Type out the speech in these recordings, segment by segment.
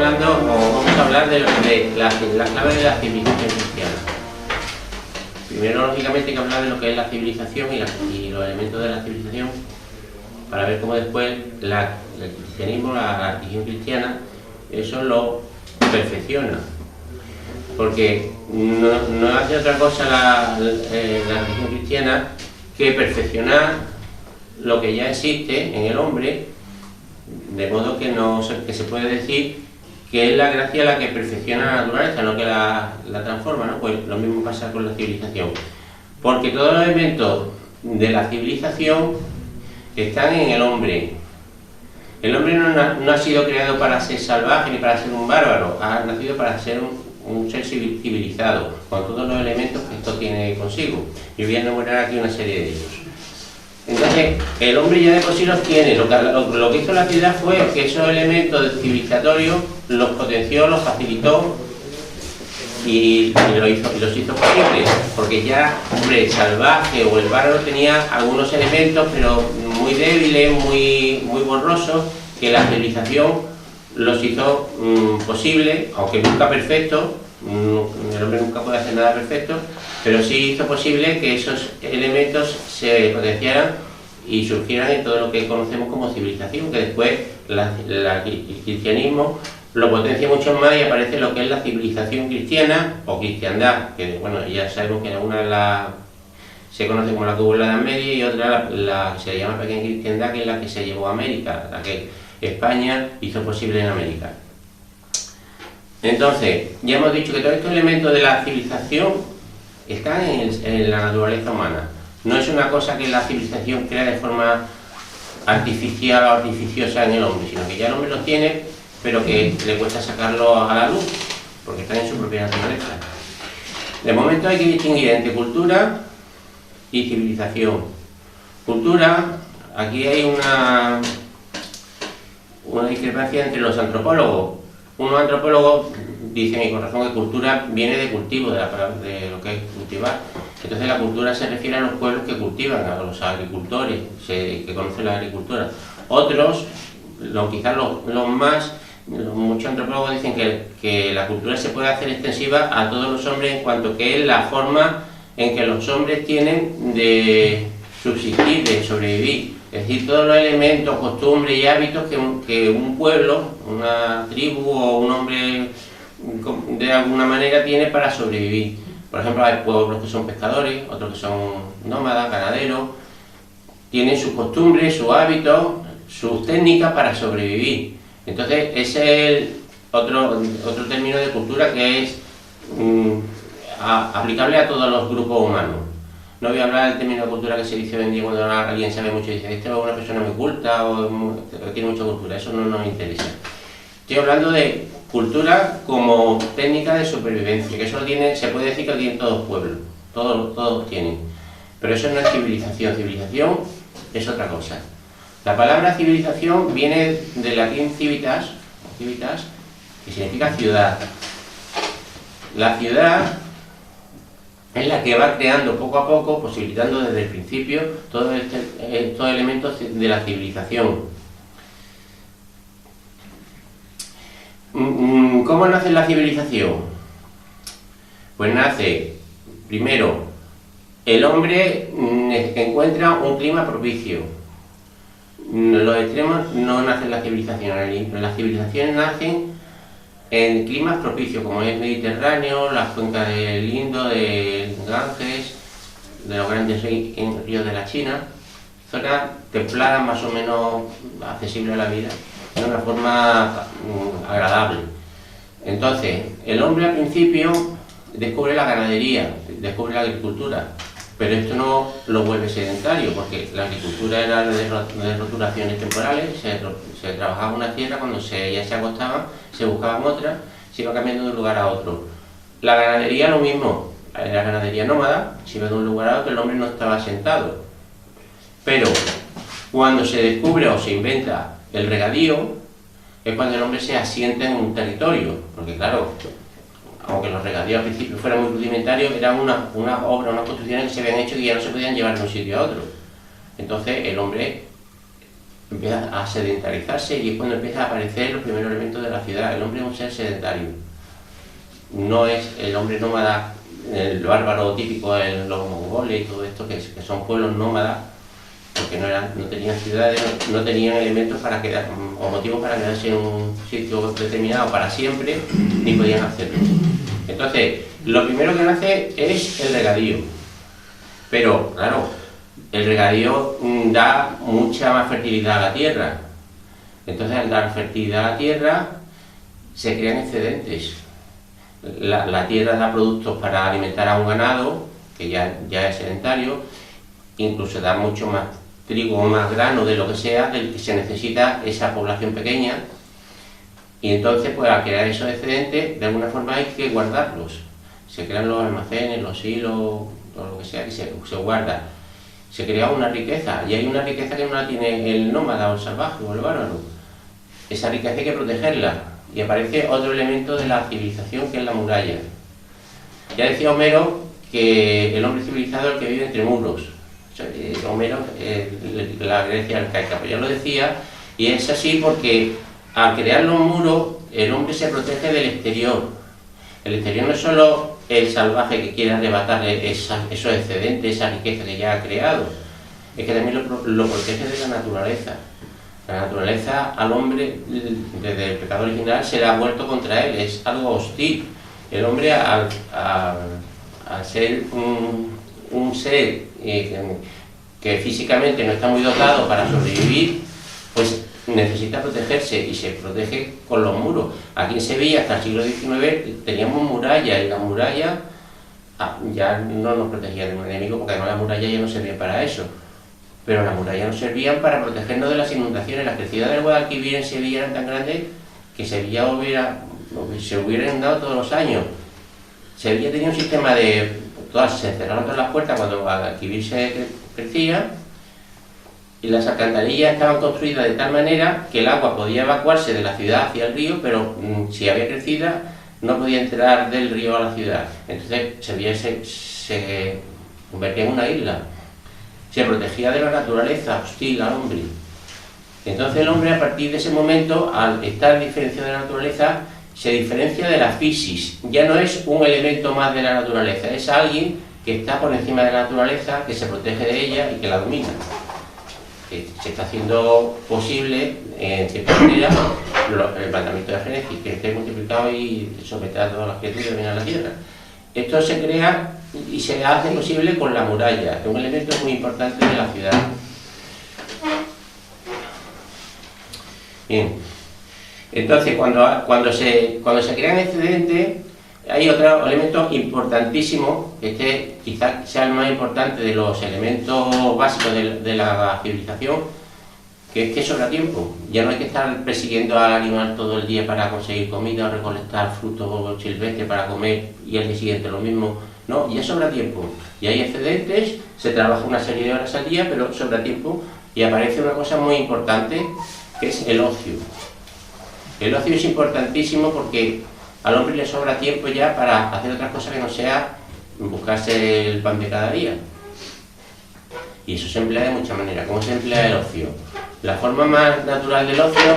hablando, o vamos a hablar de la clave de la civilización cristiana. Primero, lógicamente, hay que hablar de lo que es la civilización y los elementos de la civilización, para ver cómo después el cristianismo, la religión cristiana, eso lo perfecciona. Porque no hace otra cosa la religión cristiana que perfeccionar lo que ya existe en el hombre, de modo que se puede decir que es la gracia la que perfecciona la naturaleza, no que la transforma, ¿no? Pues lo mismo pasa con la civilización. Porque todos los elementos de la civilización están en el hombre. El hombre no ha sido creado para ser salvaje ni para ser un bárbaro, ha nacido para ser un ser civilizado, con todos los elementos que esto tiene consigo. Yo voy a enumerar aquí una serie de ellos. Entonces, el hombre ya de por sí los tiene. Lo que hizo la ciudad fue que esos elementos civilizatorios los potenció, los facilitó y los hizo posibles. Porque ya, hombre, el salvaje o el bárbaro tenía algunos elementos, pero muy débiles, muy borrosos, que la civilización los hizo posibles, aunque nunca perfectos. El hombre nunca puede hacer nada perfecto, pero sí hizo posible que esos elementos se potenciaran y surgieran en todo lo que conocemos como civilización, que después el cristianismo lo potencia mucho más y aparece lo que es la civilización cristiana o cristiandad, que bueno, ya sabemos que una se conoce como la que hubo en la Edad Media y otra la que se llama pequeña cristiandad, que es la que se llevó a América, la que España hizo posible en América. Entonces, ya hemos dicho que todos estos elementos de la civilización están en la naturaleza humana. No es una cosa que la civilización crea de forma artificial o artificiosa en el hombre, sino que ya el hombre los tiene, pero que le cuesta sacarlo a la luz, porque están en su propia naturaleza. De momento hay que distinguir entre cultura y civilización. Cultura, aquí hay una discrepancia entre los antropólogos. Unos antropólogos dicen, y con razón, que cultura viene de cultivo, de lo que es cultivar. Entonces la cultura se refiere a los pueblos que cultivan, a los agricultores, que conocen la agricultura. Otros, quizás muchos antropólogos dicen que la cultura se puede hacer extensiva a todos los hombres en cuanto que es la forma en que los hombres tienen de subsistir, de sobrevivir. Es decir, todos los elementos, costumbres y hábitos que un pueblo, una tribu o un hombre de alguna manera tiene para sobrevivir. Por ejemplo, hay pueblos que son pescadores, otros que son nómadas, ganaderos. Tienen sus costumbres, sus hábitos, sus técnicas para sobrevivir. Entonces, ese es otro término de cultura que es aplicable a todos los grupos humanos. No voy a hablar del término de cultura que se dice hoy en día cuando alguien sabe mucho y dice, esta es una persona muy culta o tiene mucha cultura, eso no nos interesa. Estoy hablando de cultura como técnica de supervivencia, que eso se puede decir que lo tienen todos los pueblos, todos tienen. Pero eso no es civilización, civilización es otra cosa. La palabra civilización viene del latín civitas, que significa ciudad. La ciudad es la que va creando poco a poco, posibilitando desde el principio todos estos elementos de la civilización. ¿Cómo nace la civilización? Pues nace, primero, el hombre encuentra un clima propicio. Los extremos no nacen las civilizaciones, las civilizaciones nacen en climas propicios, como es el Mediterráneo, las cuencas del Indo, del Ganges, de los grandes ríos de la China, zonas templadas más o menos accesibles a la vida, de una forma agradable. Entonces, el hombre al principio descubre la ganadería, descubre la agricultura, pero esto no lo vuelve sedentario, porque la agricultura era de roturaciones temporales, se trabajaba una tierra, cuando ya se agostaban, se buscaban otras, se iba cambiando de un lugar a otro. La ganadería lo mismo, la ganadería nómada, se iba de un lugar a otro, el hombre no estaba asentado. Pero cuando se descubre o se inventa el regadío, es cuando el hombre se asienta en un territorio, porque claro, aunque los regadíos al principio fueran muy rudimentarios, eran unas obras, unas construcciones que se habían hecho y ya no se podían llevar de un sitio a otro. Entonces el hombre empieza a sedentarizarse y es cuando empiezan a aparecer los primeros elementos de la ciudad. El hombre es un ser sedentario, no es el hombre nómada, el bárbaro típico, los mongoles y todo esto, que son pueblos nómadas, porque no tenían ciudades, no tenían elementos para quedar, o motivos para quedarse en un sitio determinado para siempre, ni podían hacerlo. Entonces, lo primero que nace es el regadío, pero claro, el regadío da mucha más fertilidad a la tierra. Entonces, al dar fertilidad a la tierra, se crean excedentes. La tierra da productos para alimentar a un ganado, que ya es sedentario, incluso da mucho más trigo o más grano de lo que sea, del que se necesita esa población pequeña, y entonces pues al crear esos excedentes, de alguna forma hay que guardarlos. Se crean los almacenes, los silos, todo lo que sea, que se guarda. Se crea una riqueza, y hay una riqueza que no la tiene el nómada o el salvaje o el bárbaro. Esa riqueza hay que protegerla, y aparece otro elemento de la civilización, que es la muralla. Ya decía Homero que el hombre civilizado es el que vive entre muros. Homero, la Grecia arcaica, pues ya lo decía, y es así porque al crear los muros el hombre se protege del exterior. El exterior no es solo el salvaje que quiere arrebatarle esos excedentes, esa riqueza que ya ha creado, es que también lo protege de la naturaleza. La naturaleza al hombre, desde el pecado original, se le ha vuelto contra él, es algo hostil. El hombre, al ser un ser que físicamente no está muy dotado para sobrevivir, pues necesita protegerse, y se protege con los muros. Aquí en Sevilla, hasta el siglo XIX, teníamos murallas, y las murallas ya no nos protegían de un enemigo, porque además las murallas ya no servían para eso. Pero las murallas nos servían para protegernos de las inundaciones. Las crecidas del Guadalquivir en Sevilla eran tan grandes que Sevilla se hubiera inundado todos los años. Sevilla tenía un sistema de... se cerraron todas las puertas cuando el Guadalquivir se crecía, y las alcantarillas estaban construidas de tal manera que el agua podía evacuarse de la ciudad hacia el río, pero si había crecida no podía entrar del río a la ciudad. Entonces Sevilla se convertía en una isla. Se protegía de la naturaleza hostil al hombre. Entonces el hombre, a partir de ese momento, al estar diferenciado de la naturaleza, se diferencia de la fisis. Ya no es un elemento más de la naturaleza, es alguien que está por encima de la naturaleza, que se protege de ella y que la domina. Se está haciendo posible, en cierta manera, el planteamiento de Génesis, que esté multiplicado y someter a todas las criaturas que vienen a la tierra. Esto se crea y se hace posible con la muralla, que es un elemento muy importante de la ciudad. Bien. Entonces, cuando se crean excedentes, hay otro elemento importantísimo, que este quizás sea el más importante de los elementos básicos de la civilización, que es que sobra tiempo. Ya no hay que estar persiguiendo al animal todo el día para conseguir comida o recolectar frutos silvestres para comer y al día siguiente lo mismo. No, ya sobra tiempo. Y hay excedentes, se trabaja una serie de horas al día, pero sobra tiempo, y aparece una cosa muy importante, que es el ocio. El ocio es importantísimo porque al hombre le sobra tiempo ya para hacer otras cosas que no sea buscarse el pan de cada día. Y eso se emplea de muchas maneras. ¿Cómo se emplea el ocio? La forma más natural del ocio,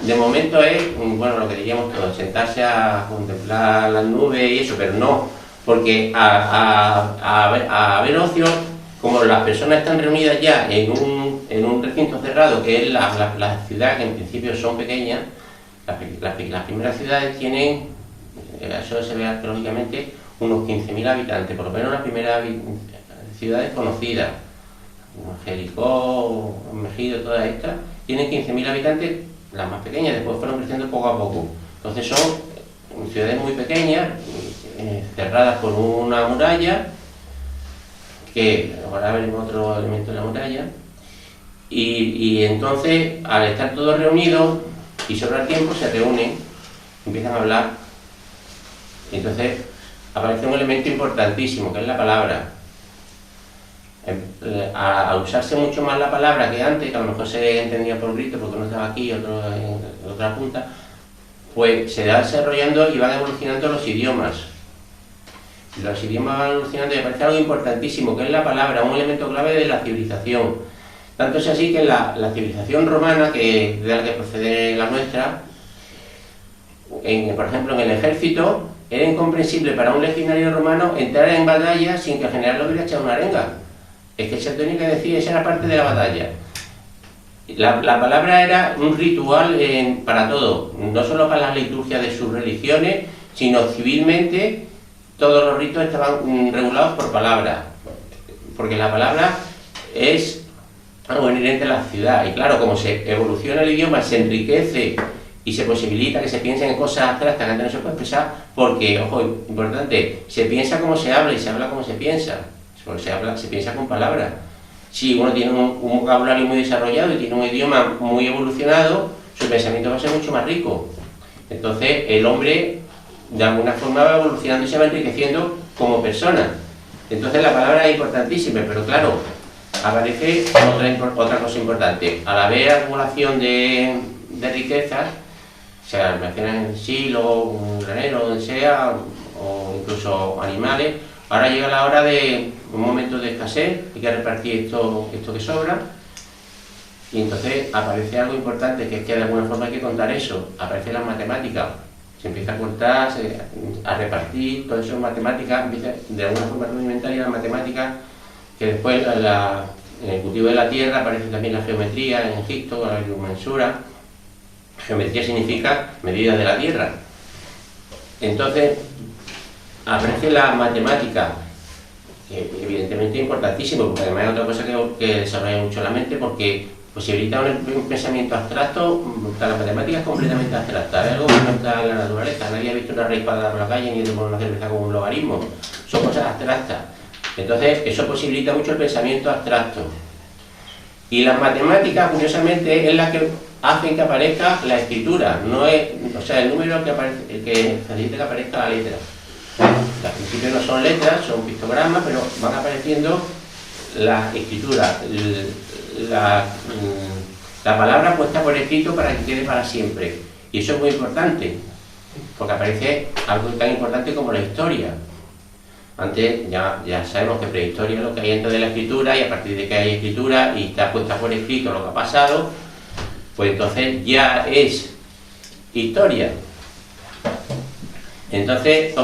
de momento, es, bueno, lo que diríamos todos, sentarse a contemplar las nubes y eso, pero no, porque a ver ocio, como las personas están reunidas ya en un recinto cerrado, que es la ciudad, que en principio son pequeñas, las primeras ciudades tienen, eso se ve arqueológicamente, unos 15.000 habitantes, por lo menos las primeras ciudades conocidas. Jericó, Mejido, todas estas, tienen 15.000 habitantes, las más pequeñas, después fueron creciendo poco a poco. Entonces son ciudades muy pequeñas, cerradas por una muralla, que ahora veremos otro elemento de la muralla, y entonces, al estar todos reunidos y sobrar tiempo, se reúnen, empiezan a hablar, y entonces aparece un elemento importantísimo, que es la palabra. A usarse mucho más la palabra que antes, que a lo mejor se entendía por grito porque uno estaba aquí y otro en otra punta, pues se va desarrollando y van evolucionando los idiomas. Los idiomas van evolucionando y aparece algo importantísimo, que es la palabra, un elemento clave de la civilización. Tanto es así que la civilización romana, de la que procede la nuestra, por ejemplo en el ejército, era incomprensible para un legionario romano entrar en batalla sin que el general lo hubiera echado una arenga. Es que se tenía que decir, esa era parte de la batalla. La palabra era un ritual para todo, no solo para las liturgias de sus religiones, sino civilmente todos los ritos estaban regulados por palabra, porque la palabra es algo inherente a la ciudad, y claro, como se evoluciona el idioma, se enriquece y se posibilita que se piensen en cosas abstractas que antes no se puede expresar, porque, ojo, importante, se piensa como se habla y se habla como se piensa, porque se piensa con palabras. Si uno tiene un vocabulario muy desarrollado y tiene un idioma muy evolucionado, su pensamiento va a ser mucho más rico. Entonces, el hombre, de alguna forma, va evolucionando y se va enriqueciendo como persona. Entonces, la palabra es importantísima, pero claro, aparece otra cosa importante. Al haber acumulación de riquezas, se almacenan en silo, un granero, donde sea, o incluso animales, ahora llega la hora de un momento de escasez, hay que repartir esto que sobra, y entonces aparece algo importante, que es que de alguna forma hay que contar eso, aparecen las matemáticas, se empieza a contar, a repartir, todo eso en matemáticas, empieza de alguna forma rudimentaria la matemática, que después en el cultivo de la tierra aparece también la geometría en Egipto, la biomensura. Geometría significa medida de la tierra. Entonces, aparece la matemática, que evidentemente es importantísimo, porque además es otra cosa que desarrolla mucho la mente, porque posibilita un pensamiento abstracto. La matemática es completamente abstracta, es algo que no está en la naturaleza. Nadie ha visto una raíz cuadrada por la calle ni tomar una cerveza con un logaritmo. Son cosas abstractas. Entonces, eso posibilita mucho el pensamiento abstracto. Y las matemáticas, curiosamente, es la que hacen que aparezca la escritura, no es, o sea, el número que aparece, el que facilita que aparezca la letra. Al principio no son letras, son pictogramas, pero van apareciendo la escritura, la palabra puesta por escrito para que quede para siempre. Y eso es muy importante, porque aparece algo tan importante como la historia. Antes ya sabemos que prehistoria es lo que hay dentro de la escritura, y a partir de que hay escritura y está puesta por escrito lo que ha pasado, pues entonces ya es historia. Entonces,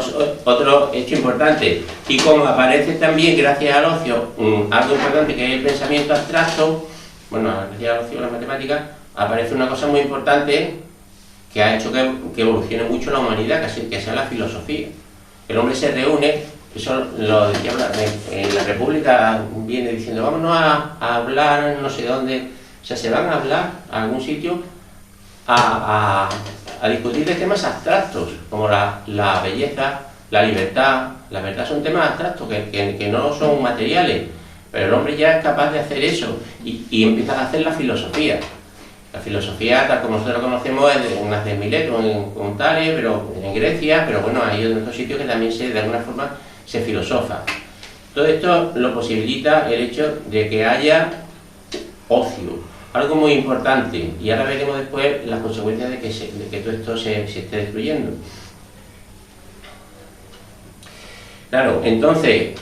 otro hecho importante, y como aparece también gracias al ocio algo importante que es el pensamiento abstracto, bueno, gracias al ocio, la matemática, aparece una cosa muy importante que ha hecho que evolucione mucho la humanidad, que sea la filosofía. El hombre se reúne. Eso lo decía en la República, viene diciendo, vámonos a hablar no sé dónde, o sea, se van a hablar a algún sitio a discutir de temas abstractos, como la belleza, la libertad. La verdad son temas abstractos que no son materiales, pero el hombre ya es capaz de hacer eso y empieza a hacer la filosofía. La filosofía, tal como nosotros la conocemos, nace en Mileto, en Tales, pero en Grecia, pero bueno, hay otros sitios que también de alguna forma se filosofa. Todo esto lo posibilita el hecho de que haya ocio, algo muy importante, y ahora veremos después las consecuencias de que todo esto se esté destruyendo. Claro, entonces,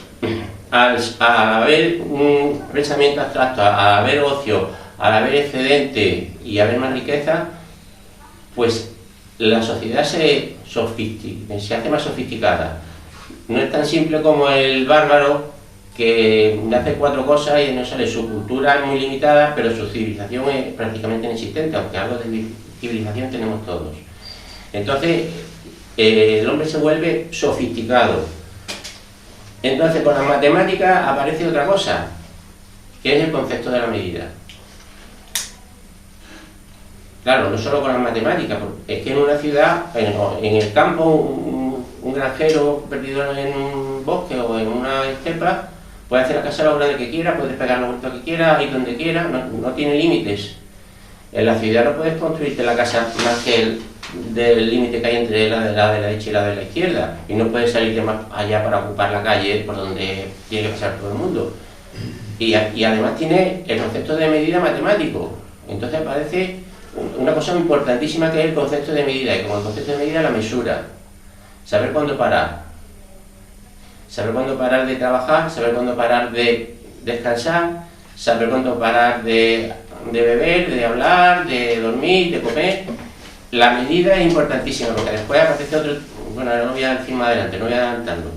al haber un pensamiento abstracto, al haber ocio, al haber excedente y haber más riqueza, pues la sociedad se hace más sofisticada. No es tan simple como el bárbaro que hace 4 cosas y no sale. Su cultura es muy limitada, pero su civilización es prácticamente inexistente, aunque algo de civilización tenemos todos. Entonces, el hombre se vuelve sofisticado. Entonces, con las matemáticas aparece otra cosa, que es el concepto de la medida. Claro, no solo con las matemáticas, es que en una ciudad, en el campo, un granjero perdido en un bosque o en una estepa puede hacer la casa lo grande que quiera, puede pegar lo bonito que quiera, ir donde quiera, no tiene límites. En la ciudad no puedes construirte la casa más que del límite que hay entre la de la derecha y la de la izquierda, y no puedes salirte más allá para ocupar la calle por donde tiene que pasar todo el mundo. Y además tiene el concepto de medida matemático. Entonces aparece una cosa importantísima que es el concepto de medida, y como el concepto de medida, la mesura. Saber cuándo parar. Saber cuándo parar de trabajar, saber cuándo parar de descansar, saber cuándo parar de beber, de hablar, de dormir, de comer. La medida es importantísima, porque después aparece otro... Bueno, ahora no voy a decir más adelante, no voy adelantando.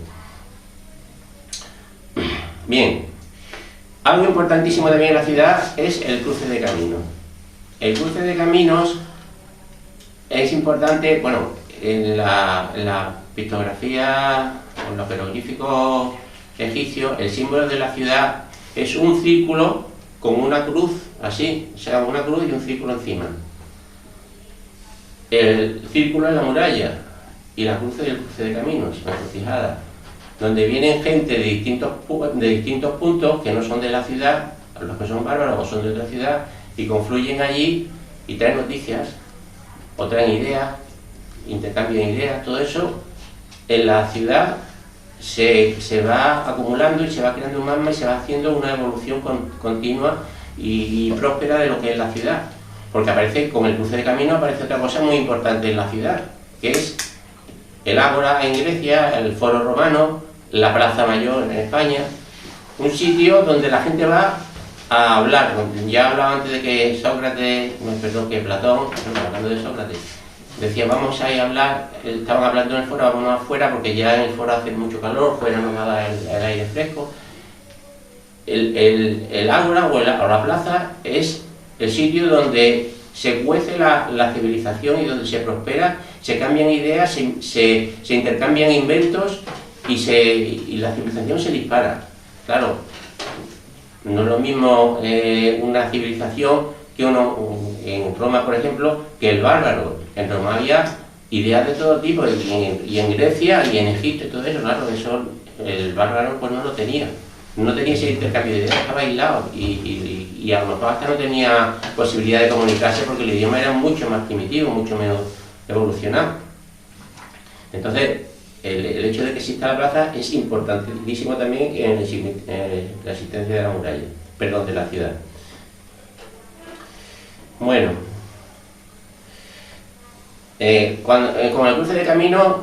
Bien, algo importantísimo también en la ciudad es el cruce de caminos. El cruce de caminos es importante, bueno, en la pictografía, en los jeroglíficos egipcios, el símbolo de la ciudad es un círculo con una cruz, así, o sea, una cruz y un círculo encima. El círculo es la muralla y la cruz es el cruce de caminos, la encrucijada, donde vienen gente de distintos puntos que no son de la ciudad, los que son bárbaros o son de otra ciudad, y confluyen allí y traen noticias o traen ideas, intercambian ideas. Todo eso en la ciudad se va acumulando y se va creando un magma y se va haciendo una evolución continua y próspera de lo que es la ciudad. Porque aparece, con el cruce de camino, aparece otra cosa muy importante en la ciudad, que es el Ágora en Grecia, el Foro Romano, la Plaza Mayor en España, un sitio donde la gente va a hablar. Ya hablaba antes de que Sócrates, perdón, que Platón, hablando de Sócrates, decía, vamos a ir a hablar, estaban hablando en el foro, vamos afuera porque ya en el foro hace mucho calor, fuera no va a dar el aire fresco. El Ágora o la plaza es el sitio donde se cuece la civilización y donde se prospera, se cambian ideas, se intercambian inventos y la civilización se dispara. Claro, no es lo mismo una civilización que en Roma, por ejemplo, que el bárbaro. En Roma había ideas de todo tipo, y en Grecia y en Egipto y todo eso, claro, eso el bárbaro pues no lo tenía. No tenía ese intercambio de ideas, estaba aislado y a lo mejor hasta no tenía posibilidad de comunicarse porque el idioma era mucho más primitivo, mucho menos evolucionado. Entonces, el hecho de que exista la plaza es importantísimo también en la existencia de la muralla, perdón, de la ciudad. Bueno, con el cruce de caminos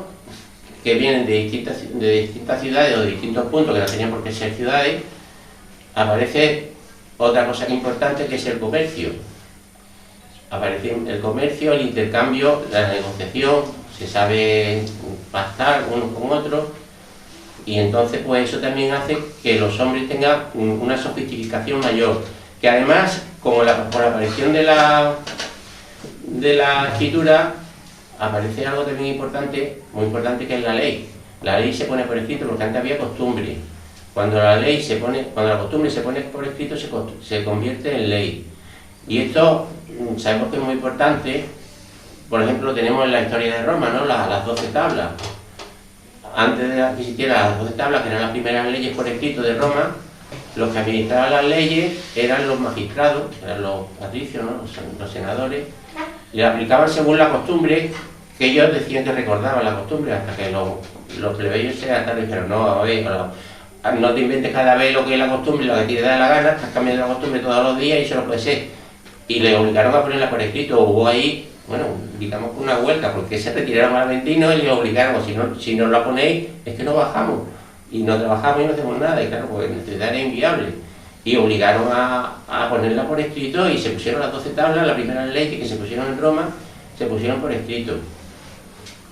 que vienen de distintas ciudades o de distintos puntos que no tenían por qué ser ciudades, aparece otra cosa importante, que es el comercio. Aparece el comercio, el intercambio, la negociación, se sabe pactar unos con otros, y entonces pues eso también hace que los hombres tengan una sofisticación mayor, que además, como por la aparición de la escritura, aparece algo también importante, muy importante, que es la ley. La ley se pone por escrito porque antes había costumbre. Cuando la costumbre se pone por escrito, se convierte en ley. Y esto sabemos que es muy importante. Por ejemplo, lo tenemos en la historia de Roma, ¿no? Las 12 tablas. Antes de que existieran las 12 tablas, que eran las primeras leyes por escrito de Roma, los que administraban las leyes eran los magistrados, eran los patricios, ¿no? Los senadores. Le aplicaban según la costumbre, que ellos decían que recordaban la costumbre, hasta que los plebeyos se hartaron y dijeron, no, a ver, no te inventes cada vez lo que es la costumbre, lo que te da la gana, estás cambiando la costumbre todos los días y eso no puede ser. Y le obligaron a ponerla por escrito. Hubo ahí, bueno, digamos una huelga, porque se retiraron al Aventino y le obligaron, si no la ponéis, es que no bajamos, y no trabajamos y no hacemos nada, y claro, pues la ciudad era inviable. Y obligaron a ponerla por escrito y se pusieron las 12 tablas, la primera ley que se pusieron en Roma, se pusieron por escrito.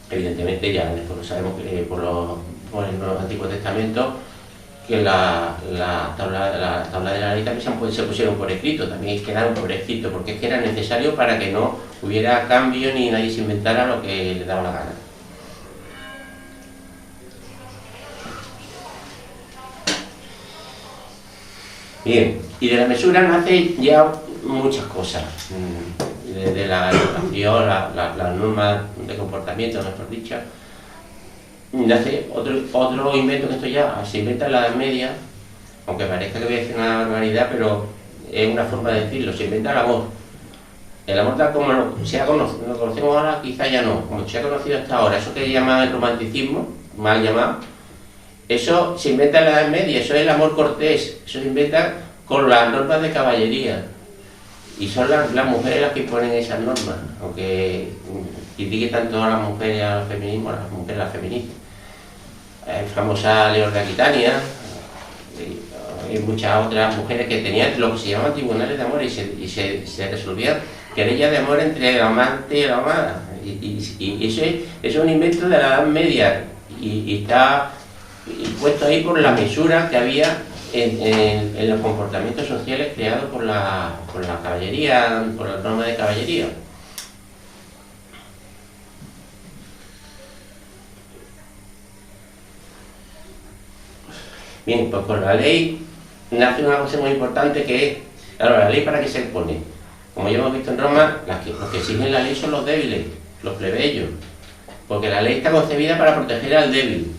Evidentemente ya después lo sabemos que por los Antiguos Testamentos, que la tabla de la ley también se pusieron por escrito, también quedaron por escrito, porque es que era necesario para que no hubiera cambio ni nadie se inventara lo que le daba la gana. Bien, y de la mesura nace ya muchas cosas, desde la educación, la norma de comportamiento, mejor dicho. Nace otro invento, que esto ya se inventa en la Edad Media, aunque parezca que voy a decir una barbaridad, pero es una forma de decirlo, se inventa el amor. El amor tal como lo conocemos ahora, quizá ya no, como se ha conocido hasta ahora, eso que llaman el romanticismo, mal llamado, eso se inventa en la Edad Media, eso es el amor cortés, eso se inventa con las normas de caballería. Y son las mujeres las que ponen esas normas, aunque critique tanto a las mujeres al feminismo, a las mujeres a las feministas. Famosa León de Aquitania, muchas otras mujeres que tenían lo que se llamaban tribunales de amor y se resolvían querellas de amor entre el amante y la amada. Y eso es un invento de la Edad Media y está puesto ahí por la mesura que había en los comportamientos sociales creados por la caballería, por la norma de caballería. Bien, pues con la ley nace una cosa muy importante que es, claro, la ley para qué se pone. Como ya hemos visto en Roma, los que exigen la ley son los débiles, los plebeyos, porque la ley está concebida para proteger al débil,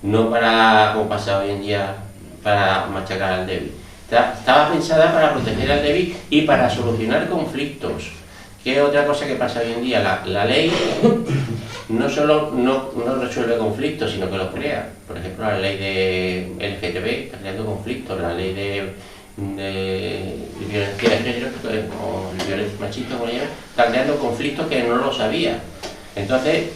no para, como pasa hoy en día, para machacar al débil. Estaba pensada para proteger al débil y para solucionar conflictos. ¿Qué es otra cosa que pasa hoy en día? La ley no solo no resuelve conflictos, sino que los crea. Por ejemplo, la ley de LGTB está creando conflictos, la ley de violencia de género o violencia machista, como llaman, está creando conflictos que no lo sabía. Entonces,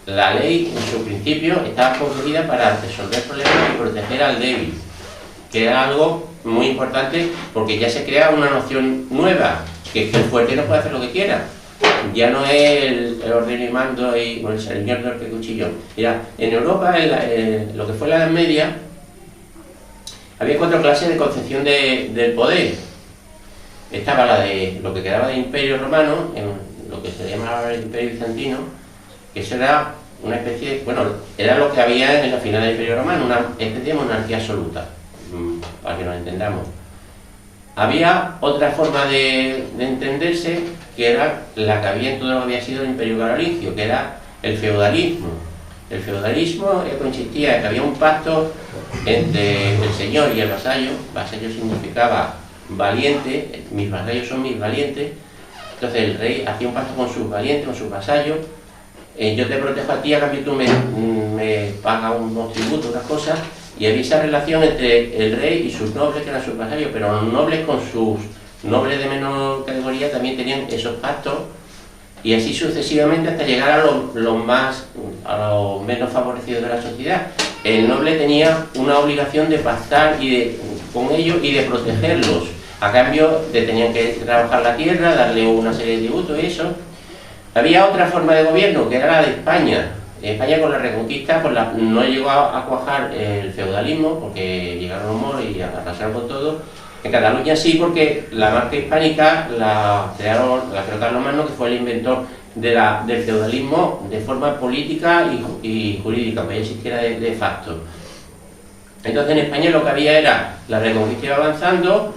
la ley en su principio estaba concebida para resolver problemas y proteger al débil, que era algo muy importante porque ya se crea una noción nueva, que el fuerte no puede hacer lo que quiera. Ya no es el ordeno y mando y el señor del cuchillo. Mira, en Europa, lo que fue la Edad Media, había 4 clases de concepción del poder. Estaba la de lo que quedaba del Imperio Romano, en lo que se llamaba el Imperio Bizantino, que eso era una especie de, bueno, era lo que había en la final del Imperio Romano, una especie de monarquía absoluta, para que nos entendamos. Había otra forma de entenderse, que era la que había en todo lo que había sido el Imperio Carolingio, que era el feudalismo. El feudalismo consistía en que había un pacto entre el señor y el vasallo. Vasallo significaba valiente, mis vasallos son mis valientes. Entonces el rey hacía un pacto con sus valientes, con sus vasallos. Yo te protejo a ti, a cambio tú me pagas unos tributos, unas cosas. Y había esa relación entre el rey y sus nobles, que eran sus vasallos, pero los nobles con sus nobles de menor categoría también tenían esos pactos, y así sucesivamente hasta llegar a los menos favorecidos de la sociedad. El noble tenía una obligación de pactar con ellos y de protegerlos. A cambio tenían que trabajar la tierra, darle una serie de tributos y eso. Había otra forma de gobierno, que era la de España. España con la Reconquista no llegó a cuajar el feudalismo, porque llegaron los moros y arrasaron con todo. En Cataluña sí, porque la marca hispánica la creó Carlos Magno, que fue el inventor del feudalismo de forma política y jurídica, que ya existiera de facto. Entonces en España lo que había era, la Reconquista iba avanzando,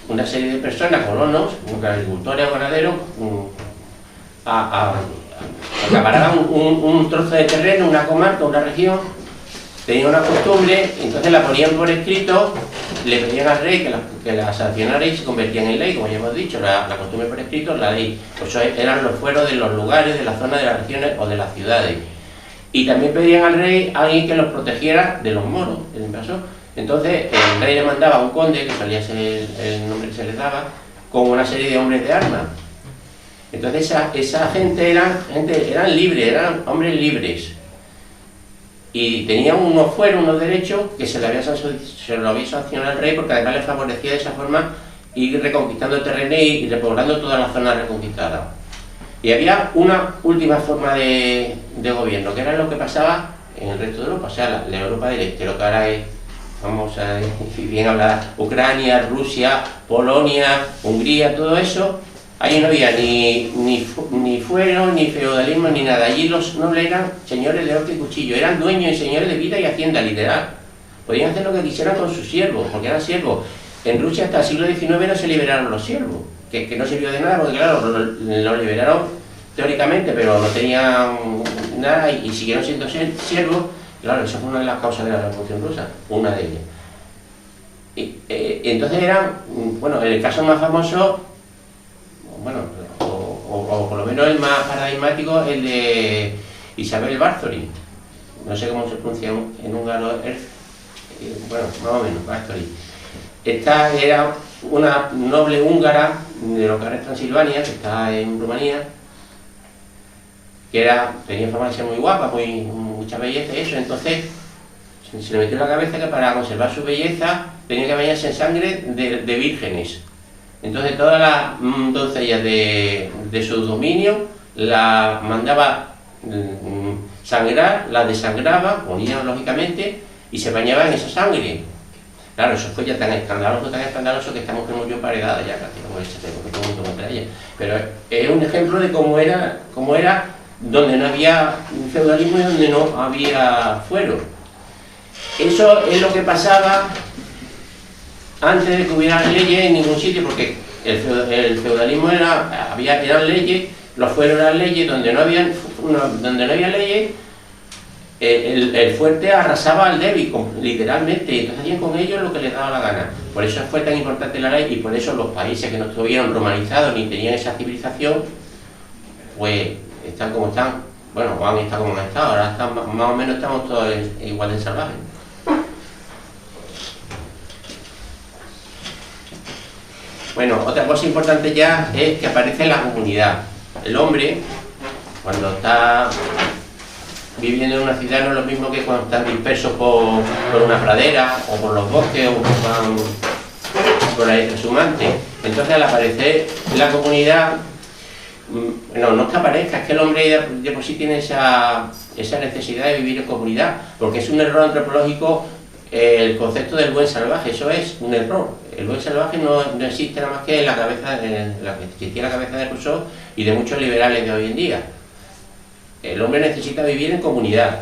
una serie de personas, colonos, agricultores o ganaderos, acaparaban un trozo de terreno, una comarca, una región, tenían una costumbre, entonces la ponían por escrito, le pedían al rey que la sancionara y se convertían en ley, como ya hemos dicho. La costumbre por escrito, la ley. Pues eran los fueros de los lugares, de las zonas, de las regiones o de las ciudades. Y también pedían al rey a alguien que los protegiera de los moros, el invasor. Entonces el rey le mandaba a un conde, que solía ser el nombre que se les daba, con una serie de hombres de armas. Entonces esa gente eran libres, eran hombres libres. Y tenían unos fueros, unos derechos que se lo había sancionado al rey, porque además le favorecía de esa forma ir reconquistando el terreno y repoblando toda la zona reconquistada. Y había una última forma de gobierno, que era lo que pasaba en el resto de Europa, o sea, la Europa del Este, lo que ahora es, vamos a decir bien hablar, Ucrania, Rusia, Polonia, Hungría, todo eso. Ahí no había ni fuero, ni feudalismo, ni nada. Allí los nobles eran señores de horca y cuchillo, eran dueños y señores de vida y hacienda, literal. Podían hacer lo que quisieran con sus siervos, porque eran siervos. En Rusia hasta el siglo XIX no se liberaron los siervos, que no sirvió de nada, porque claro, los liberaron teóricamente, pero no tenían nada y siguieron siendo siervos. Claro, esa fue una de las causas de la Revolución Rusa, una de ellas. Entonces eran, bueno, el caso más famoso, bueno, o por lo menos el más paradigmático, el de Isabel Báthory. No sé cómo se pronuncia en húngaro, bueno, más o menos, Báthory. Esta era una noble húngara de lo que ahora es Transilvania, que está en Rumanía, que tenía fama de ser muy guapa, mucha belleza y eso. Entonces se le metió en la cabeza que para conservar su belleza tenía que bañarse en sangre de vírgenes. Entonces todas las doncellas de su dominio la mandaba sangrar, la desangraba, ponía lógicamente, y se bañaba en esa sangre. Claro, eso fue ya tan escandaloso que estamos como yo emparedada ya casi como ese, porque todo el mundo contra ella. Pero es un ejemplo de cómo era donde no había feudalismo y donde no había fuero. Eso es lo que pasaba antes de que hubiera leyes en ningún sitio, porque el feudalismo eran leyes, los fueros eran leyes, donde no había leyes, el fuerte arrasaba al débil, literalmente, y entonces hacían con ellos lo que les daba la gana. Por eso fue tan importante la ley, y por eso los países que no estuvieron romanizados ni tenían esa civilización, pues están como están. Bueno, han estado como han estado, ahora más o menos estamos todos igual de salvajes. Bueno, otra cosa importante ya es que aparece la comunidad. El hombre, cuando está viviendo en una ciudad, no es lo mismo que cuando están dispersos por una pradera o por los bosques o por ahí trashumantes. Entonces, al aparecer la comunidad, no es que aparezca, es que el hombre de por sí tiene esa necesidad de vivir en comunidad, porque es un error antropológico el concepto del buen salvaje. Eso es un error. El buen salvaje no existe nada más que en la que existía la cabeza de Rousseau y de muchos liberales de hoy en día. El hombre necesita vivir en comunidad.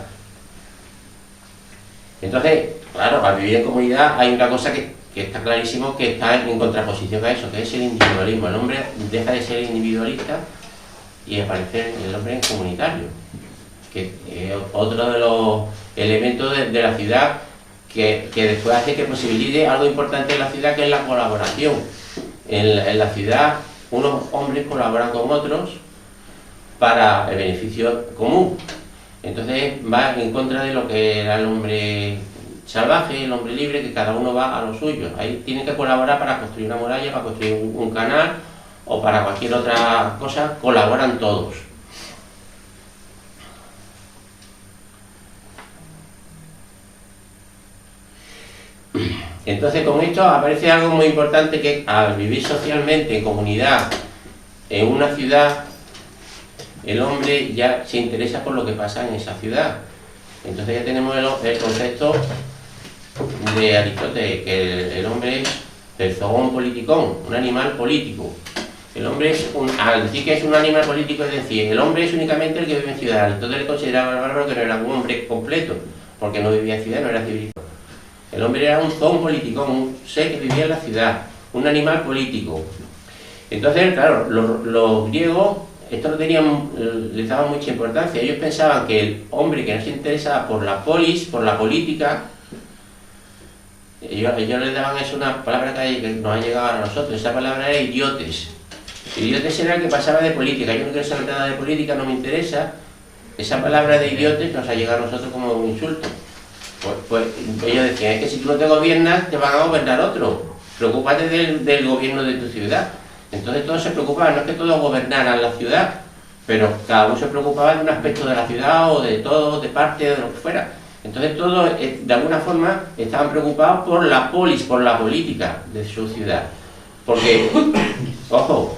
Entonces, claro, para vivir en comunidad hay una cosa que está clarísimo, que está en contraposición a eso, que es el individualismo. El hombre deja de ser individualista y aparece el hombre comunitario, que es otro de los elementos de la ciudad que después hace que posibilite algo importante en la ciudad, que es la colaboración. En la ciudad unos hombres colaboran con otros para el beneficio común. Entonces va en contra de lo que era el hombre salvaje, el hombre libre, que cada uno va a lo suyo. Ahí tienen que colaborar para construir una muralla, para construir un canal o para cualquier otra cosa, colaboran todos. Entonces con esto aparece algo muy importante, que al vivir socialmente en comunidad en una ciudad, el hombre ya se interesa por lo que pasa en esa ciudad. Entonces ya tenemos el concepto de Aristóteles, que el hombre es el zoon politikon, un animal político. El hombre es al decir que es un animal político, es decir, el hombre es únicamente el que vive en ciudad. Aristóteles consideraba al bárbaro que no era un hombre completo, porque no vivía en ciudad, no era civilizado. El hombre era un zoon politikon, un ser que vivía en la ciudad, un animal político. Entonces, claro, los griegos esto les daba mucha importancia. Ellos pensaban que el hombre que no se interesaba por la polis, por la política, ellos les daban eso, una palabra que nos ha llegado a nosotros. Esa palabra era idiotes. Idiotes era el que pasaba de política. Yo no quiero saber nada de política, no me interesa. Esa palabra de idiotes nos ha llegado a nosotros como un insulto. Pues ellos decían, es que si tú no te gobiernas, te van a gobernar otros. Preocúpate del gobierno de tu ciudad. Entonces todos se preocupaban, no es que todos gobernaran la ciudad, pero cada uno se preocupaba de un aspecto de la ciudad o de todo, de parte, de lo que fuera. Entonces todos, de alguna forma, estaban preocupados por la polis, por la política de su ciudad. Porque, ojo,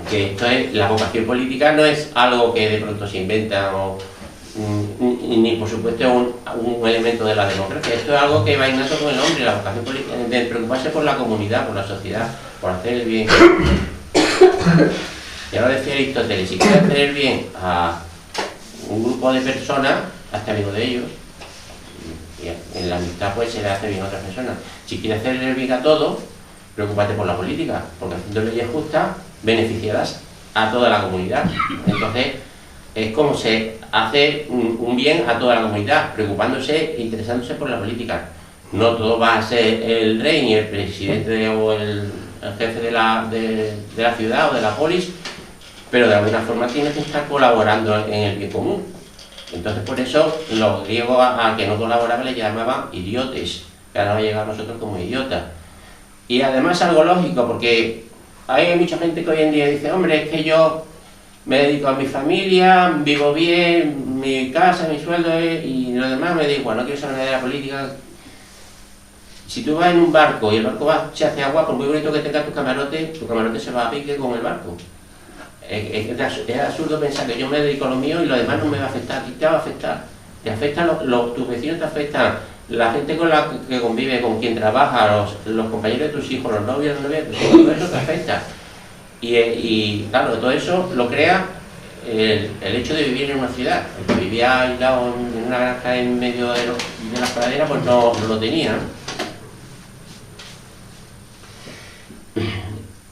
que esto es, la vocación política no es algo que de pronto se inventa, ni por supuesto un elemento de la democracia. Esto es algo que va innato con el hombre, la vocación política, de preocuparse por la comunidad, por la sociedad, por hacer el bien. Y ahora decía Aristóteles, si quieres hacer el bien a un grupo de personas, hazte amigo de ellos. Y en la amistad pues se le hace bien a otras personas. Si quieres hacer el bien a todos, preocúpate por la política, porque haciendo leyes justas beneficiarás a toda la comunidad. Entonces es como se hace un bien a toda la comunidad, preocupándose e interesándose por la política. No todo va a ser el rey ni el presidente o el jefe de la ciudad o de la polis, pero de alguna forma tienes que estar colaborando en el bien común. Entonces por eso los griegos a que no colaboraban le llamaban idiotes, que ahora va a llegar a nosotros como idiotas. Y además algo lógico, porque hay mucha gente que hoy en día dice, hombre, es que yo me dedico a mi familia, vivo bien, mi casa, mi sueldo y lo demás me da igual, no quiero saber nada de la política. Si tú vas en un barco y el barco se hace agua, por muy bonito que tenga tu camarote se va a pique con el barco. Es absurdo pensar que yo me dedico a lo mío y lo demás no me va a afectar. ¿Qué te va a afectar? Te afectan tus vecinos, te afectan la gente con la que convive, con quien trabaja, los compañeros de tus hijos, los novios, las novias de tus hijos, todo eso te afecta. Y claro, todo eso lo crea el hecho de vivir en una ciudad. El que vivía aislado en una granja en medio de las praderas, pues no lo tenía, ¿no?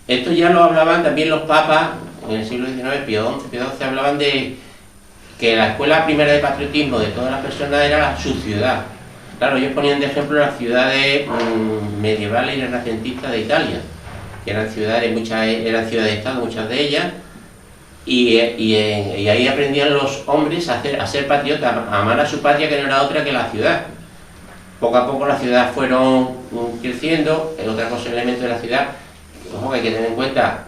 Esto ya lo hablaban también los papas en el siglo XIX, Pío XI hablaban de que la escuela primera de patriotismo de todas las personas era su ciudad. Claro, ellos ponían de ejemplo las ciudades medievales y renacentistas de Italia, que eran ciudades, eran ciudades-estado, muchas de ellas, y ahí aprendían los hombres a ser patriotas, a amar a su patria, que no era otra que la ciudad. Poco a poco las ciudades fueron creciendo. Otra cosa, el elemento de la ciudad, ojo, que hay que tener en cuenta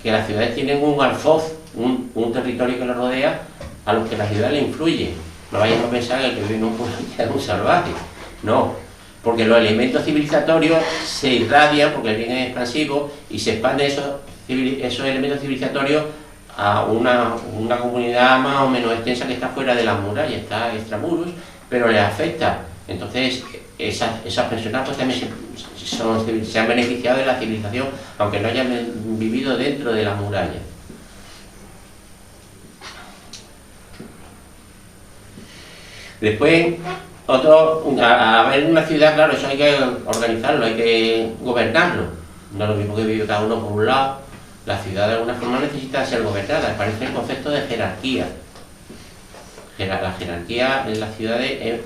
que las ciudades tienen un alfoz, un territorio que los rodea, a los que la ciudad le influye. No vayamos a pensar que el que vive en un pueblo es un salvaje, no, porque los elementos civilizatorios se irradian, porque el bien es expansivo, y se expanden esos elementos civilizatorios a una comunidad más o menos extensa que está fuera de las murallas, está extramuros, pero les afecta. Entonces, esas personas pues también se han beneficiado de la civilización, aunque no hayan vivido dentro de las murallas. Después, a ver una ciudad, claro, eso hay que organizarlo, hay que gobernarlo. No es lo mismo que vive cada uno por un lado. La ciudad de alguna forma necesita ser gobernada, aparece el concepto de jerarquía. La jerarquía en las ciudades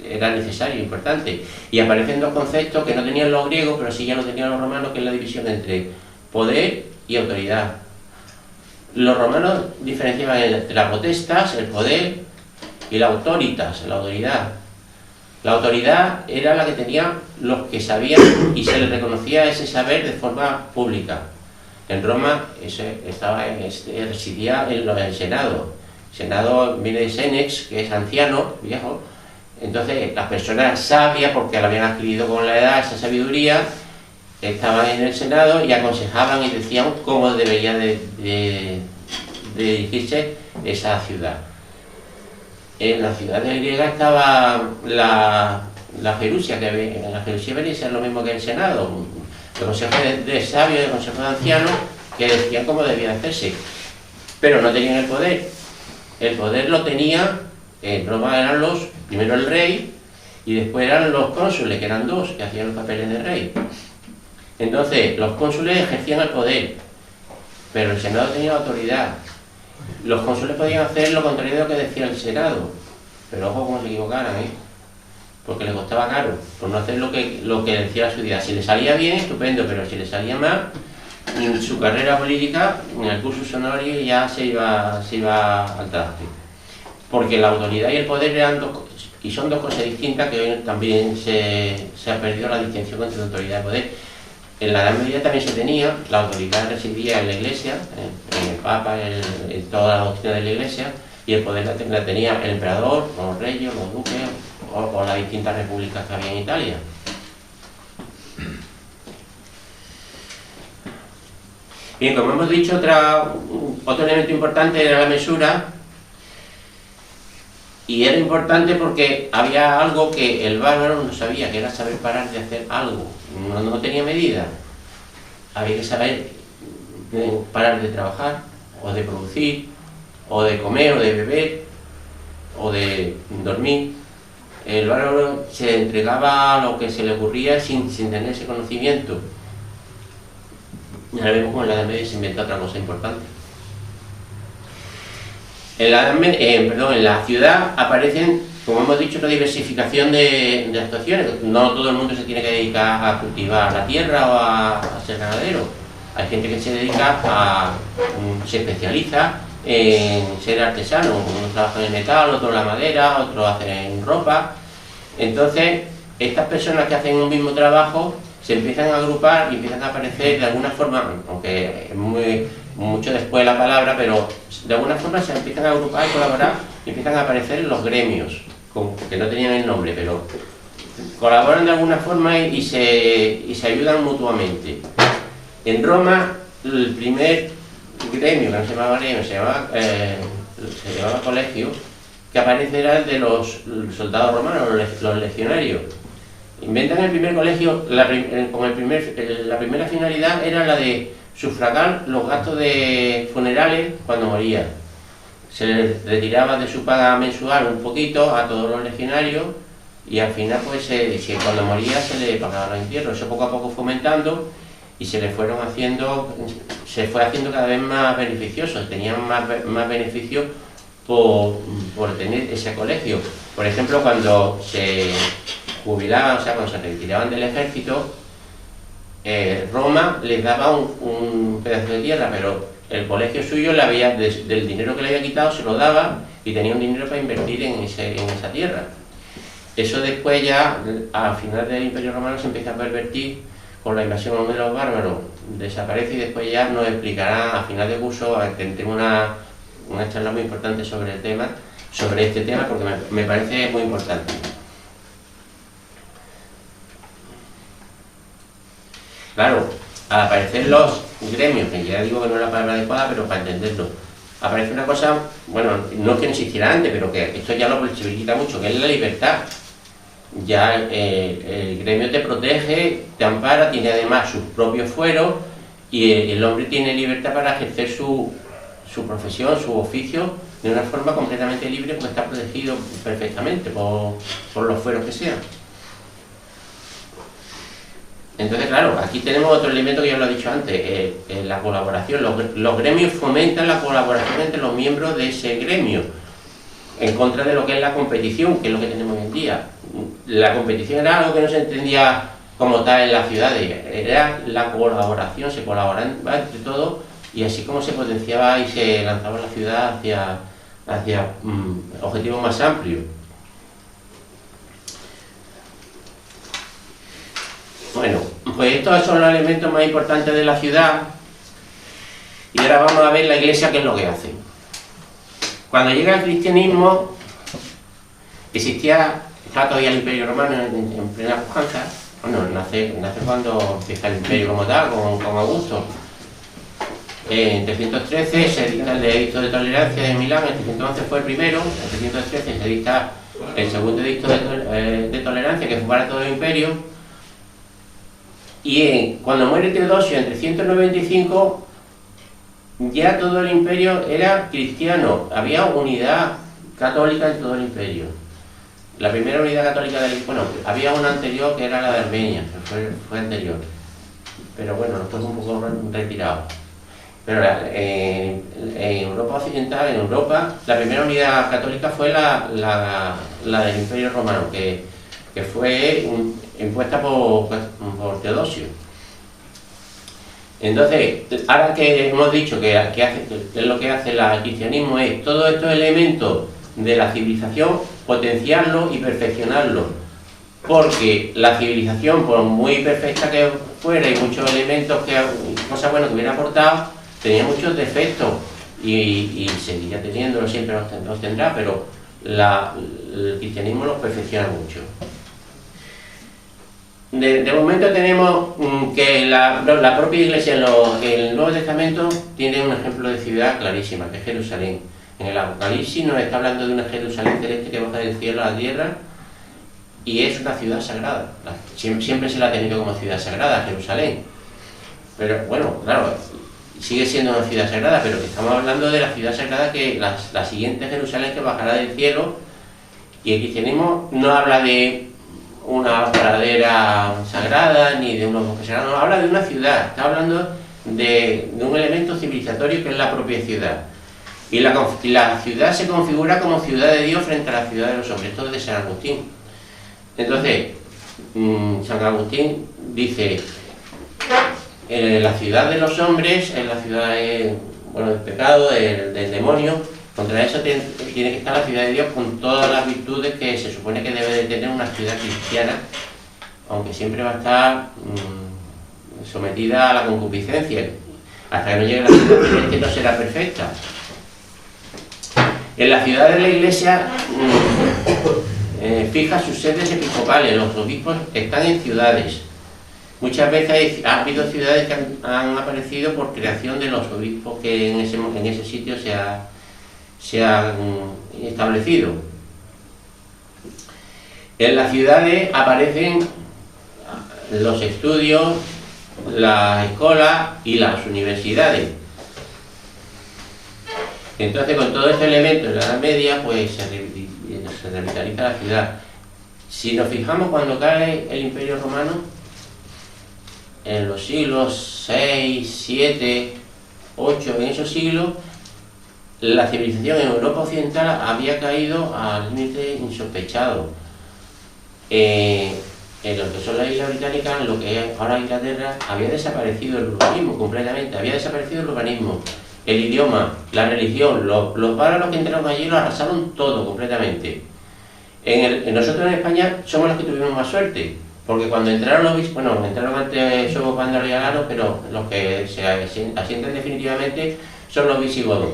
era necesario, importante. Y aparecen dos conceptos que no tenían los griegos, pero sí ya lo tenían los romanos, que es la división entre poder y autoridad. Los romanos diferenciaban entre la potestas, el poder, y la autoritas, la autoridad. La autoridad era la que tenían los que sabían y se les reconocía ese saber de forma pública. En Roma residía el Senado. El Senado viene de Senex, que es anciano, viejo. Entonces las personas sabias, porque lo habían adquirido con la edad, esa sabiduría, estaban en el Senado y aconsejaban y decían cómo debería de dirigirse esa ciudad. En la ciudad griega estaba la Perusia, que la Perusia venía a ser lo mismo que el Senado, el consejo de sabios, el consejo de ancianos, que decían cómo debía hacerse, pero no tenían el poder. El poder lo tenía, en Roma eran primero el rey, y después eran los cónsules, que eran dos, que hacían los papeles de rey. Entonces, los cónsules ejercían el poder, pero el Senado tenía autoridad. Los cónsules podían hacer lo contrario de lo que decía el Senado, pero ojo como se equivocaran, porque les costaba caro, por no hacer lo que decía la ciudad. Si le salía bien, estupendo, pero si le salía mal, en su carrera política, en el cursus honoris ya se iba al traste. Porque la autoridad y el poder eran son dos cosas distintas, que hoy también se ha perdido la distinción entre autoridad y poder. En la Edad Media también se tenía, la autoridad residía en la Iglesia, en el Papa, en toda la doctrina de la Iglesia, y el poder la tenía el emperador, los reyes, los duques, o las distintas repúblicas que había en Italia. Bien, como hemos dicho, otro elemento importante era la mesura, y era importante porque había algo que el bárbaro no sabía, que era saber parar de hacer algo. No tenía medida. Había que saber parar de trabajar, o de producir, o de comer, o de beber, o de dormir. El bárbaro se entregaba a lo que se le ocurría sin tener ese conocimiento. Ya vemos como en la Edad Media se inventa otra cosa importante. En la ciudad aparecen, como hemos dicho, una diversificación de actuaciones. No todo el mundo se tiene que dedicar a cultivar la tierra o a ser ganadero. Hay gente que se especializa en ser artesano. Unos trabajan en metal, otros la madera, otros hacen ropa. Entonces, estas personas que hacen un mismo trabajo se empiezan a agrupar y empiezan a aparecer de alguna forma, aunque es muy mucho después de la palabra, pero de alguna forma se empiezan a agrupar y colaborar y empiezan a aparecer los gremios, que no tenían el nombre, pero colaboran de alguna forma y se ayudan mutuamente. En Roma, el primer gremio, que no se llamaba gremio, se llamaba colegio, que aparece era el de los soldados romanos, los legionarios. Inventan el primer colegio, la primera finalidad era la de sufragar los gastos de funerales cuando moría. Se les retiraba de su paga mensual un poquito a todos los legionarios y al final pues cuando moría se le pagaba los entierros. Eso poco a poco fue aumentando y se fue haciendo cada vez más beneficioso, tenían más beneficios por tener ese colegio. Por ejemplo, cuando se jubilaban, o sea, cuando se retiraban del ejército, Roma les daba un pedazo de tierra, pero el colegio suyo del dinero que le había quitado se lo daba y tenía un dinero para invertir en esa tierra. Eso después ya, al final del Imperio Romano, se empieza a pervertir con la invasión de los bárbaros, desaparece y después ya nos explicará a final de curso, tendremos una charla muy importante sobre este tema, porque me parece muy importante. Claro, al aparecer los gremios, que ya digo que no es la palabra adecuada, pero para entenderlo, aparece una cosa, bueno, no es que no existiera antes, pero que esto ya lo flexibiliza mucho, que es la libertad. Ya el gremio te protege, te ampara, tiene además sus propios fueros y el hombre tiene libertad para ejercer su profesión, su oficio, de una forma completamente libre, porque está protegido perfectamente por los fueros que sean. Entonces, claro, aquí tenemos otro elemento que ya lo he dicho antes, la colaboración. Los gremios fomentan la colaboración entre los miembros de ese gremio, en contra de lo que es la competición, que es lo que tenemos hoy en día. La competición era algo que no se entendía como tal en las ciudades, era la colaboración, se colaboraba entre todos y así como se potenciaba y se lanzaba la ciudad hacia objetivos más amplios. Bueno, pues estos son los elementos más importantes de la ciudad y ahora vamos a ver la Iglesia qué es lo que hace. Cuando llega el cristianismo, estaba todavía el Imperio Romano en plena pujanza. Bueno, nace cuando empieza el Imperio como tal, con Augusto. En 313 se dicta el Edicto de Tolerancia de Milán, en 311 fue el primero, en 313 se dicta el segundo Edicto de Tolerancia, que fue para todo el Imperio. Y cuando muere Teodosio en 395, ya todo el imperio era cristiano, había unidad católica en todo el imperio. La primera unidad católica había una anterior que era la de Armenia, que fue anterior, pero bueno, después un poco retirado. Pero en Europa Occidental, en Europa, la primera unidad católica fue la del Imperio Romano, que fue impuesta por Teodosio. Entonces, ahora que hemos dicho que es lo que hace el cristianismo, es todos estos elementos de la civilización, potenciarlos y perfeccionarlos. Porque la civilización, por muy perfecta que fuera y muchos elementos, cosas buenas que hubiera aportado, tenía muchos defectos y seguiría teniéndolo, siempre los tendrá, pero el cristianismo los perfecciona mucho. De momento tenemos que la propia Iglesia en el Nuevo Testamento tiene un ejemplo de ciudad clarísima, que es Jerusalén. En el Apocalipsis nos está hablando de una Jerusalén celeste que baja del cielo a la tierra y es una ciudad sagrada. Siempre se la ha tenido como ciudad sagrada, Jerusalén. Pero bueno, claro, sigue siendo una ciudad sagrada, pero que estamos hablando de la ciudad sagrada, que la siguiente Jerusalén que bajará del cielo. Y el cristianismo no habla de una pradera sagrada ni de unos bosques sagrados, no, habla de una ciudad, está hablando de un elemento civilizatorio que es la propia ciudad. Y la ciudad se configura como ciudad de Dios frente a la ciudad de los hombres. Esto es de San Agustín. Entonces, San Agustín dice, la ciudad de los hombres es la ciudad del pecado, del demonio. Contra eso tiene que estar la ciudad de Dios con todas las virtudes que se supone que debe de tener una ciudad cristiana, aunque siempre va a estar sometida a la concupiscencia. Hasta que no llegue la civilización, que no será perfecta. En la ciudad de la Iglesia fija sus sedes episcopales, los obispos están en ciudades. Muchas veces ha habido ciudades que han aparecido por creación de los obispos que en ese sitio se han establecido. En las ciudades aparecen los estudios, las escuelas y las universidades. Entonces, con todo este elemento de la Edad Media, pues se revitaliza la ciudad. Si nos fijamos, cuando cae el Imperio Romano, en los siglos 6, 7, 8, en esos siglos, la civilización en Europa Occidental había caído al límite insospechado. En lo que son las islas británicas, en lo que es ahora Inglaterra, había desaparecido el urbanismo completamente, había desaparecido el urbanismo, el idioma, la religión, los bárbaros que entraron allí lo arrasaron todo completamente. Nosotros en España somos los que tuvimos más suerte, porque cuando entraron los visigodos, bueno, entraron antes somos vándalos y alanos, pero los que se asientan definitivamente son los visigodos.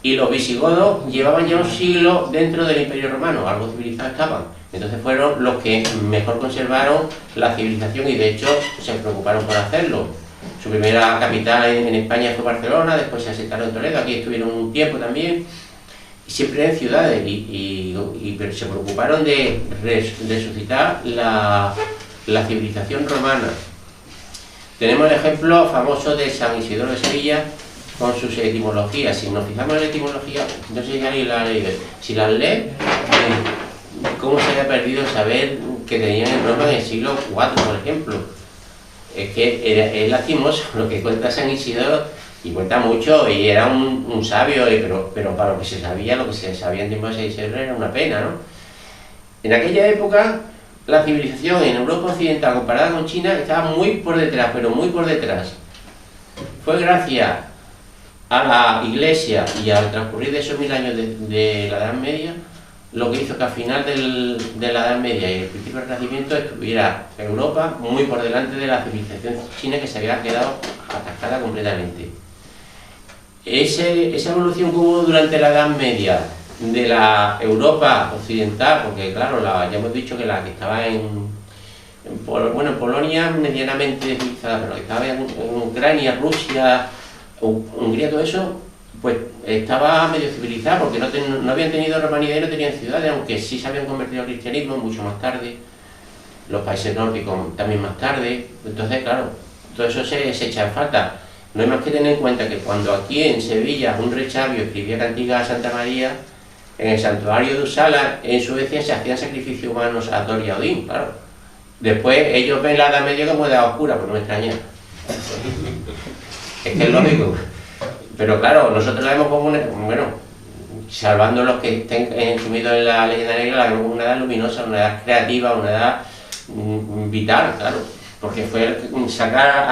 Y los visigodos llevaban ya un siglo dentro del Imperio Romano, algo civilizados estaban. Entonces fueron los que mejor conservaron la civilización y de hecho se preocuparon por hacerlo. Su primera capital en España fue Barcelona, después se asentaron en Toledo, aquí estuvieron un tiempo también, siempre en ciudades, y se preocuparon de resucitar la civilización romana. Tenemos el ejemplo famoso de San Isidoro de Sevilla con sus etimologías. Si nos fijamos en la etimología, no sé si alguien la ha leído, si las lee, cómo se había perdido saber que tenían en Roma en el siglo IV, por ejemplo. Es que es lastimoso lo que cuenta San Isidoro, y cuenta mucho, y era un sabio, pero para lo que se sabía en tiempo de San Isidoro era una pena, ¿no? En aquella época, la civilización en Europa Occidental comparada con China estaba muy por detrás, pero muy por detrás. Fue gracias a la Iglesia y al transcurrir de esos 1000 años de la Edad Media, lo que hizo que al final de la Edad Media y el principio del Renacimiento estuviera Europa muy por delante de la civilización china, que se había quedado atascada completamente. Esa evolución que hubo durante la Edad Media de la Europa occidental, porque claro, ya hemos dicho que la que estaba en Polonia medianamente civilizada, pero que estaba en Ucrania, Rusia, Hungría, todo eso, pues estaba medio civilizada, porque no habían tenido romanidad y no tenían ciudades, aunque sí se habían convertido al cristianismo mucho más tarde, los países nórdicos también más tarde. Entonces, claro, todo eso se echa en falta. No hay más que tener en cuenta que cuando aquí en Sevilla un rey sabio escribía cantigas a Santa María, en el santuario de Uppsala, en Suecia, se hacían sacrificios humanos a Thor y a Odín, claro. Después ellos ven la Edad Media como Edad Oscura, pues no me extraña. Es que es lógico. Pero claro, nosotros la vemos como bueno, salvando los que estén sumidos en la leyenda negra, la vemos como una edad luminosa, una edad creativa, una edad vital, claro. Porque fue sacar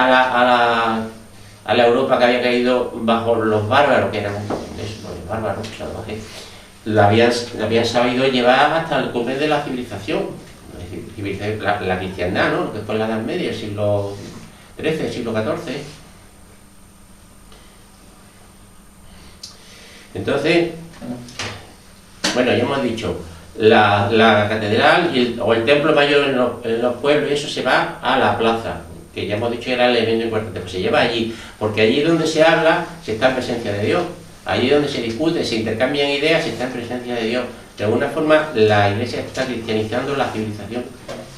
a la Europa que había caído bajo los bárbaros, que eran los bárbaros salvajes, la habían sabido llevar hasta el cumbre de la civilización, la cristiandad, ¿no? Lo que fue la Edad Media, el siglo XIII, el siglo XIV. Entonces, bueno, ya hemos dicho, la catedral o el templo mayor en los pueblos, eso se va a la plaza, que ya hemos dicho que era el elemento importante, pues se lleva allí, porque allí donde se habla, se está en presencia de Dios. Allí donde se discute, se intercambian ideas, se está en presencia de Dios. De alguna forma, la Iglesia está cristianizando la civilización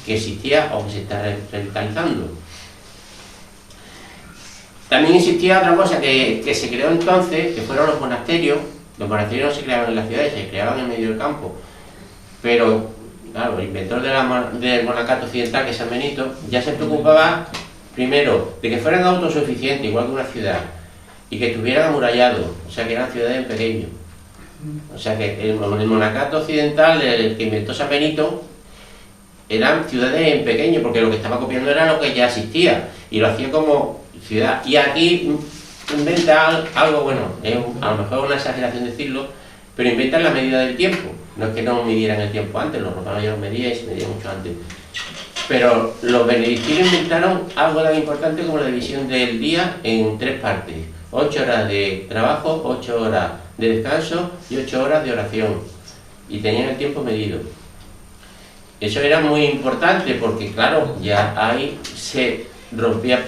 que existía o que se está revitalizando. También existía otra cosa que se creó entonces, que fueron los monasterios. Los monasterios no se creaban en las ciudades, se creaban en medio del campo. Pero, claro, el inventor del monacato occidental, que es San Benito, ya se preocupaba, primero, de que fueran autosuficientes, igual que una ciudad, y que estuvieran amurallados, o sea que eran ciudades en pequeño. O sea que el monacato occidental, el que inventó San Benito, eran ciudades en pequeño, porque lo que estaba copiando era lo que ya existía, y lo hacía como ciudad. Y aquí inventa algo, bueno, es a lo mejor una exageración decirlo, pero inventan la medida del tiempo. No es que no midieran el tiempo antes, los romanos ya lo medían y se medían mucho antes. Pero los benedictinos inventaron algo tan importante como la división del día en 3 partes. 8 horas de trabajo, 8 horas de descanso y 8 horas de oración. Y tenían el tiempo medido. Eso era muy importante porque, claro, ya ahí se rompía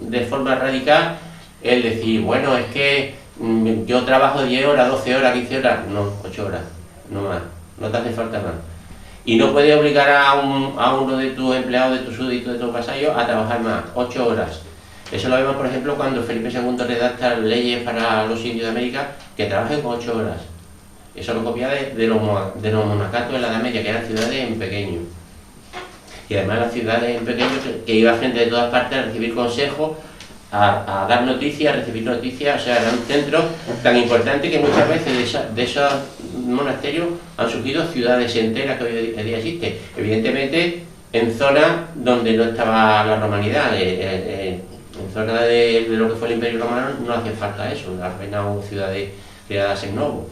de forma radical el decir, bueno, es que yo trabajo 10 horas, 12 horas, 15 horas. No, 8 horas, no más. No te hace falta más. Y no puedes obligar a uno de tus empleados, de tus súbditos, de tus vasallos a trabajar más, 8 horas. Eso lo vemos, por ejemplo, cuando Felipe II redacta leyes para los indios de América que trabajen con 8 horas. Eso lo copia de los monacatos de la Edad Media, que eran ciudades en pequeño. Y además las ciudades en pequeño, que iba gente de todas partes a recibir consejos, a dar noticias, a recibir noticias. O sea, eran centros tan importantes que muchas veces de esos monasterios han surgido ciudades enteras que hoy en día existen. Evidentemente, en zonas donde no estaba la romanidad, en zonas de lo que fue el Imperio Romano, no hacía falta eso, apenas hubo ciudades creadas en novo.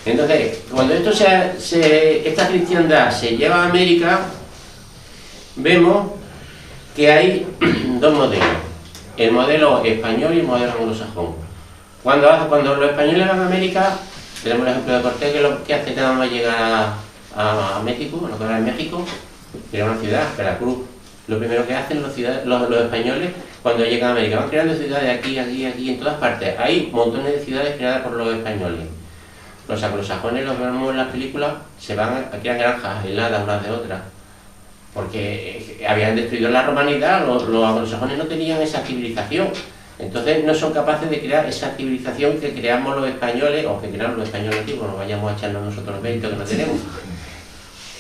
Entonces, cuando esta cristiandad se lleva a América, vemos que hay dos modelos, el modelo español y el modelo anglosajón. Cuando los españoles van a América, tenemos el ejemplo de Cortés, que lo que hace nada más llegar a México, a lo que era México, que era una ciudad, Veracruz. Lo primero que hacen los españoles cuando llegan a América, van creando ciudades aquí, en todas partes. Hay montones de ciudades creadas por los españoles. Los anglosajones, los vemos en las películas, se van a crear granjas aisladas unas de otras, porque habían destruido la romanidad. Los anglosajones no tenían esa civilización, entonces no son capaces de crear esa civilización que creamos los españoles, o que crearon los españoles antiguos, no vayamos a echarnos nosotros los méritos que no tenemos.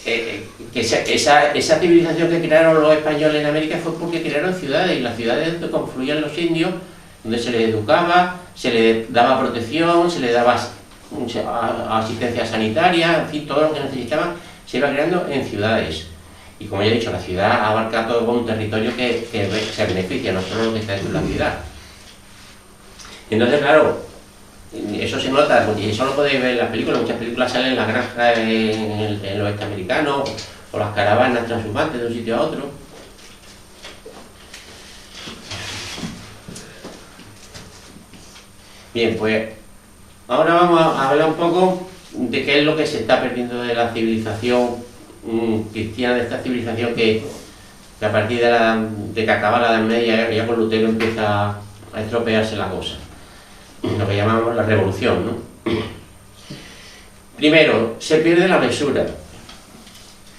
Que esa civilización que crearon los españoles en América fue porque crearon ciudades, y las ciudades donde confluían los indios, donde se les educaba, se les daba protección, se les daba asistencia sanitaria, en fin, todo lo que necesitaban se iba creando en ciudades. Y como ya he dicho, la ciudad abarca todo un territorio que se beneficia, no solo lo que está dentro de la ciudad. Entonces, claro, eso se nota, y eso lo podéis ver en las películas. Muchas películas salen en las granjas en el oeste americano, o las caravanas transhumantes de un sitio a otro. Bien, pues ahora vamos a hablar un poco de qué es lo que se está perdiendo de la civilización cristiana, de esta civilización que a partir de que acaba la Edad Media, ya con Lutero empieza a estropearse la cosa. Lo que llamamos la revolución, ¿no? Primero, se pierde la mesura.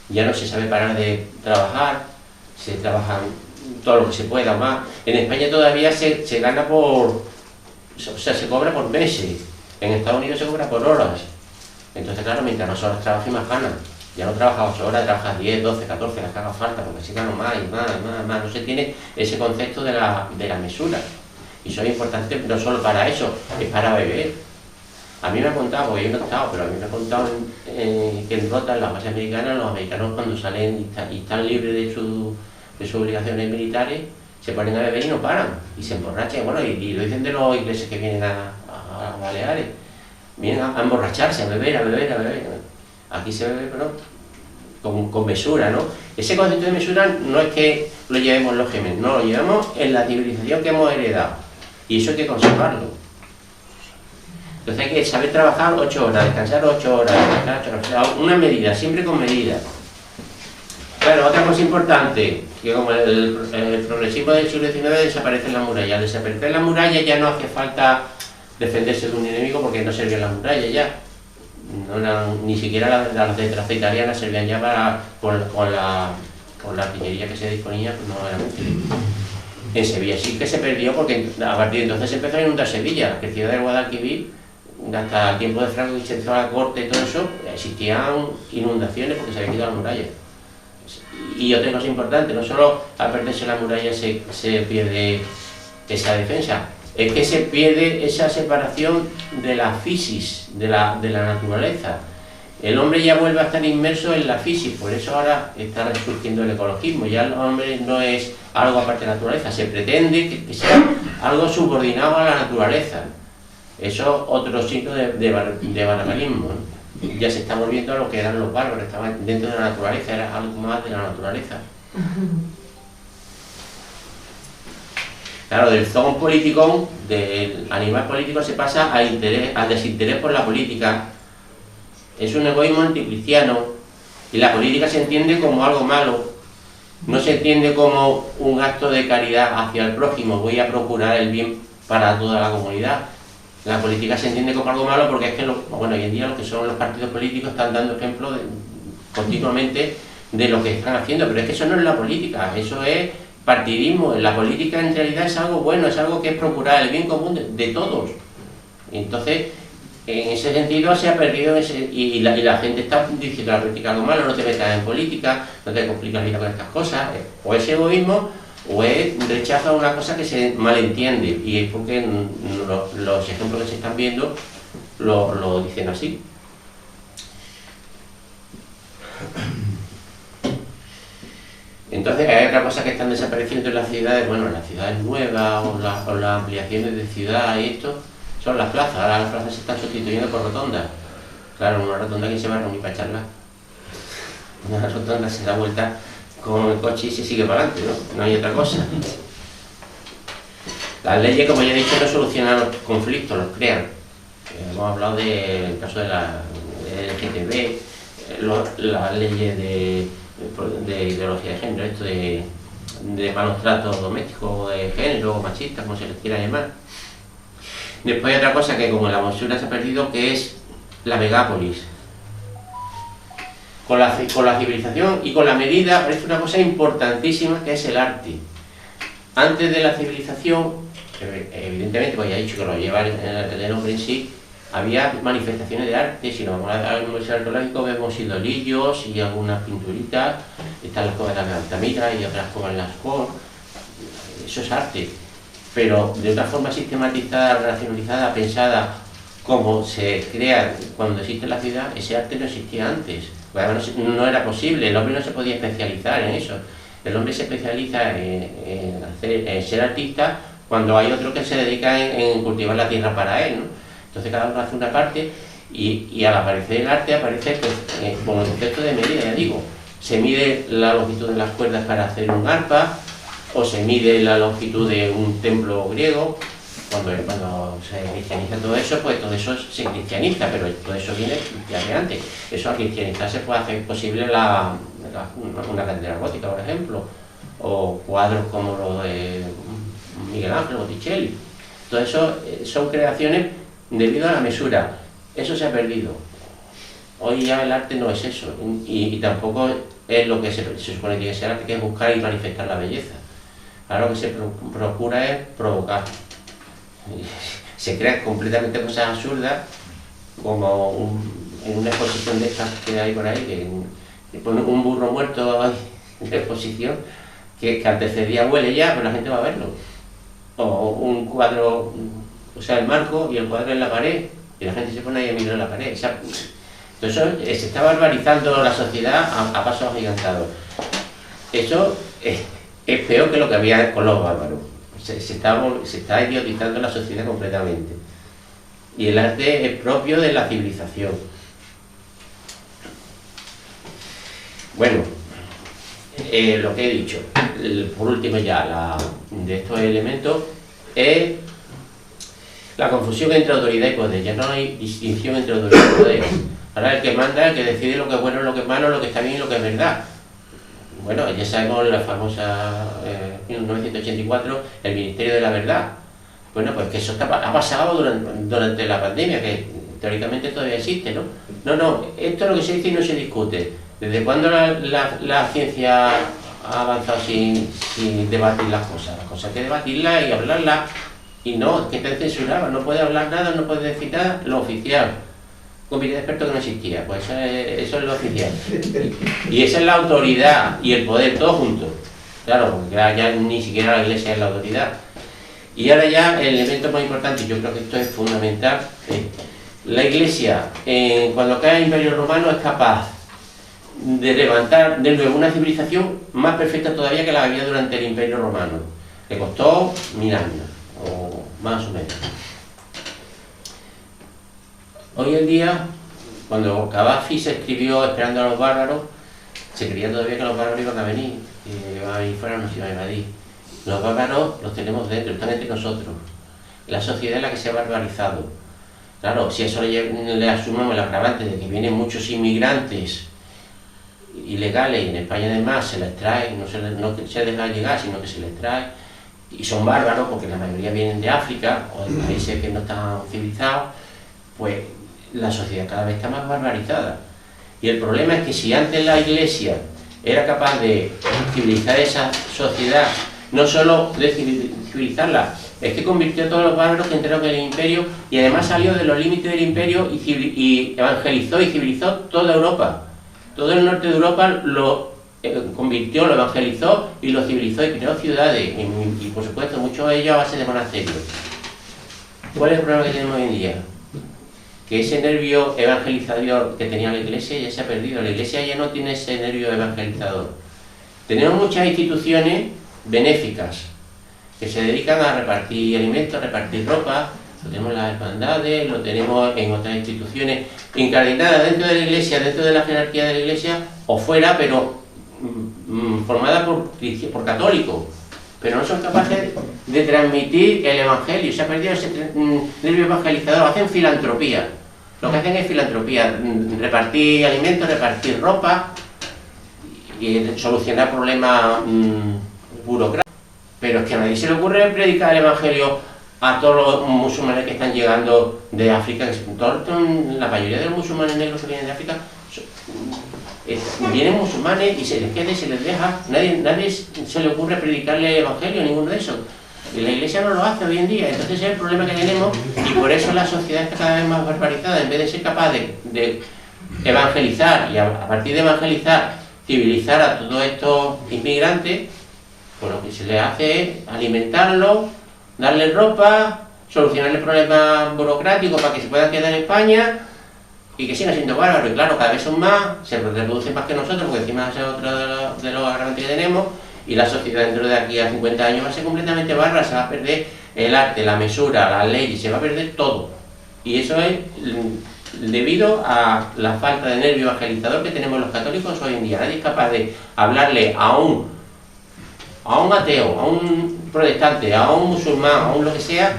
Ya no se sabe parar de trabajar, se trabaja todo lo que se pueda más. En España todavía se gana o sea, se cobra por meses. En Estados Unidos se cobra por horas. Entonces, claro, mientras más horas trabajas, más ganas. Ya no trabajas 8 horas, trabajas 10, 12, 14, las que haga falta, porque si gano más y más. No se tiene ese concepto de la mesura. Y eso es importante no solo para eso, es para beber. A mí me ha contado, porque yo no he estado, pero a mí me ha contado que en Rota, en la base americana, los americanos cuando salen y están libres de sus obligaciones militares, se ponen a beber y no paran, y se emborrachan. Bueno, y lo dicen de los ingleses que vienen a Baleares, vienen a emborracharse, a beber. Aquí se bebe, pero con mesura, ¿no? Ese concepto de mesura no es que lo llevemos los gemelos, no, lo llevamos en la civilización que hemos heredado, y eso hay que conservarlo. Entonces hay que saber trabajar 8 horas, descansar 8 horas, o sea, una medida, siempre con medida. Claro, otra cosa importante, que como el progresismo del siglo XIX desaparecen las murallas. Al desaparecer las murallas ya no hace falta defenderse de un enemigo, porque no servían las murallas ya. Ni siquiera las letras italianas servían ya con la artillería que se disponía, pues no era útil. En Sevilla sí que se perdió, porque a partir de entonces se empezó a inundar Sevilla, que ciudad del Guadalquivir, hasta el tiempo de Franco, que se hizo la corte y todo eso, existían inundaciones porque se habían quitado las murallas. Y otra cosa importante, no solo al perderse la muralla se pierde esa defensa, es que se pierde esa separación de la fisis, de la naturaleza. El hombre ya vuelve a estar inmerso en la fisis, por eso ahora está resurgiendo el ecologismo. Ya el hombre no es algo aparte de la naturaleza, se pretende que sea algo subordinado a la naturaleza. Eso es otro signo de barbarismo, ¿no? ya se está volviendo a lo que eran los bárbaros, estaban dentro de la naturaleza, era algo más de la naturaleza. Claro, del zoon politikon, del animal político, se pasa al desinterés por la política. Es un egoísmo anticristiano y la política se entiende como algo malo. No se entiende como un acto de caridad hacia el prójimo, voy a procurar el bien para toda la comunidad. La política se entiende como algo malo porque es que, bueno, hoy en día los que son los partidos políticos están dando ejemplo continuamente de lo que están haciendo, pero es que eso no es la política, eso es partidismo. La política en realidad es algo bueno, es algo que es procurar el bien común de todos. Entonces, en ese sentido se ha perdido y la gente está diciendo la política algo malo, no te metas en política, no te compliques la vida con estas cosas. O es egoísmo o es rechazo a una cosa que se malentiende, y es porque los ejemplos que se están viendo lo dicen así. Entonces hay otra cosa que están desapareciendo en las ciudades, bueno, en las ciudades nuevas o las ampliaciones de ciudad y esto, son las plazas. Ahora las plazas se están sustituyendo por rotondas. Claro, una rotonda que se va a reunir para charlar. Una rotonda se da vuelta con el coche y se sigue para adelante, ¿no? No hay otra cosa. Las leyes, como ya he dicho, no solucionan los conflictos, los crean. Hemos hablado del caso de la LGTB, las leyes de ideología de género, esto de malos tratos domésticos, de género, machistas, como se les quiera llamar. Después hay otra cosa que como la monsura se ha perdido, que es la megápolis. Con la civilización y con la medida aparece una cosa importantísima, que es el arte. Antes de la civilización, evidentemente, pues ya he dicho que lo lleva el hombre en sí, había manifestaciones de arte. Si nos vamos al Museo Arqueológico vemos idolillos y algunas pinturitas, están las cuevas de Altamira y otras cuevas en Lascaux. Eso es arte, pero de una forma sistematizada, racionalizada, pensada, como se crea cuando existe la ciudad, ese arte no existía antes. No era posible, el hombre no se podía especializar en eso. El hombre se especializa en ser artista cuando hay otro que se dedica en cultivar la tierra para él, ¿no? Entonces cada uno hace una parte y al aparecer el arte aparece pues, con el concepto de medida, ya digo. Se mide la longitud de las cuerdas para hacer un arpa, o se mide la longitud de un templo griego. Cuando se cristianiza todo eso, pues todo eso se cristianiza, pero todo eso viene de antes. Eso al cristianizarse puede hacer posible una catedral gótica, por ejemplo, o cuadros como los de Miguel Ángel o Botticelli. Todo eso son creaciones debido a la mesura. Eso se ha perdido. Hoy ya el arte no es eso, y tampoco es lo que se supone que tiene que ser arte, que es buscar y manifestar la belleza. Ahora lo que se procura es provocar. Se crean completamente cosas absurdas, como en una exposición de estas que hay por ahí, que pone un burro muerto en la exposición, que antecedía huele ya, pero la gente va a verlo. O un cuadro, o sea, el marco y el cuadro en la pared, y la gente se pone ahí a mirar la pared. Entonces se está barbarizando la sociedad a pasos agigantados. Eso es peor que lo que había con los bárbaros. Se está idiotizando la sociedad completamente. Y el arte es propio de la civilización. Bueno, lo que he dicho, por último ya, de estos elementos, es la confusión entre autoridad y poder. Ya no hay distinción entre autoridad y poder. Ahora el que manda, el que decide lo que es bueno, lo que es malo, lo que está bien y lo que es verdad. Bueno, ya sabemos la famosa, en 1984, el Ministerio de la Verdad. Bueno, pues que eso ha pasado durante la pandemia, que teóricamente todavía existe, ¿no? No, esto es lo que se dice y no se discute. ¿Desde cuándo la ciencia ha avanzado sin debatir las cosas? Las cosas hay que debatirlas y hablarlas, y no, es que te censuraba, no puedes hablar nada, no puedes decir nada, lo oficial. Comité de expertos que no existía, pues eso es lo oficial. Y esa es la autoridad y el poder, todo juntos. Claro, porque ya ni siquiera la Iglesia es la autoridad. Y ahora ya el elemento más importante, yo creo que esto es fundamental, la Iglesia, cuando cae el Imperio Romano, es capaz de levantar de nuevo una civilización más perfecta todavía que la había durante el Imperio Romano. Le costó 1000 años, o más o menos. Hoy en día, cuando Gaddafi se escribió Esperando a los bárbaros, se creía todavía que los bárbaros iban a venir, que iban a venir fuera, nos iban a invadir. Los bárbaros los tenemos dentro, están entre nosotros. La sociedad es la que se ha barbarizado. Claro, si a eso le asumamos el agravante de que vienen muchos inmigrantes ilegales, y en España además se les trae, no se deja llegar, sino que se les trae, y son bárbaros porque la mayoría vienen de África o de países que no están civilizados, pues la sociedad cada vez está más barbarizada. Y el problema es que si antes la Iglesia era capaz de civilizar esa sociedad, no solo de civilizarla, es que convirtió a todos los bárbaros que entraron en el imperio y además salió de los límites del imperio y evangelizó y civilizó toda Europa. Todo el norte de Europa lo convirtió, lo evangelizó y lo civilizó y creó ciudades y por supuesto muchos de ellos a base de monasterios. ¿Cuál es el problema que tenemos hoy en día? Que ese nervio evangelizador que tenía la Iglesia ya se ha perdido. La Iglesia ya no tiene ese nervio evangelizador. Tenemos muchas instituciones benéficas que se dedican a repartir alimentos, a repartir ropa. Lo tenemos en las hermandades, lo tenemos en otras instituciones incardinadas dentro de la Iglesia, dentro de la jerarquía de la Iglesia o fuera, pero formadas por católicos, pero no son capaces de transmitir el Evangelio. Se ha perdido ese nervio evangelizador. Hacen filantropía. Lo que hacen es filantropía, repartir alimentos, repartir ropa y solucionar problemas burocráticos. Pero es que a nadie se le ocurre predicar el Evangelio a todos los musulmanes que están llegando de África. La mayoría de los musulmanes negros que vienen de África vienen musulmanes y se les queda y se les deja. Nadie se le ocurre predicarle el Evangelio a ninguno de esos. Y la Iglesia no lo hace hoy en día. Entonces ese es el problema que tenemos y por eso la sociedad está cada vez más barbarizada. En vez de ser capaz de evangelizar y a partir de evangelizar civilizar a todos estos inmigrantes, pues lo que se les hace es alimentarlos, darles ropa, solucionarles problemas burocráticos para que se puedan quedar en España y que sigan siendo bárbaros. Y claro, cada vez son más, se reproducen más que nosotros, porque encima ese es otro de los agravantes que tenemos, y la sociedad dentro de aquí a 50 años va a ser completamente bárbara, se va a perder el arte, la mesura, las leyes, se va a perder todo. Y eso es debido a la falta de nervio evangelizador que tenemos los católicos hoy en día. Nadie es capaz de hablarle a un ateo, a un protestante, a un musulmán, a un lo que sea,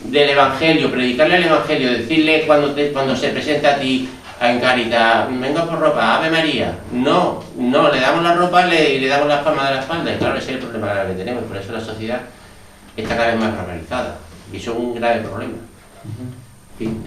del Evangelio, predicarle el Evangelio, decirle cuando se presenta a ti en Cáritas, vengo por ropa, Ave María. No, le damos la ropa y le damos las palmas de la espalda. Y claro, ese es el problema que tenemos, por eso la sociedad está cada vez más radicalizada. Y eso es un grave problema. En fin,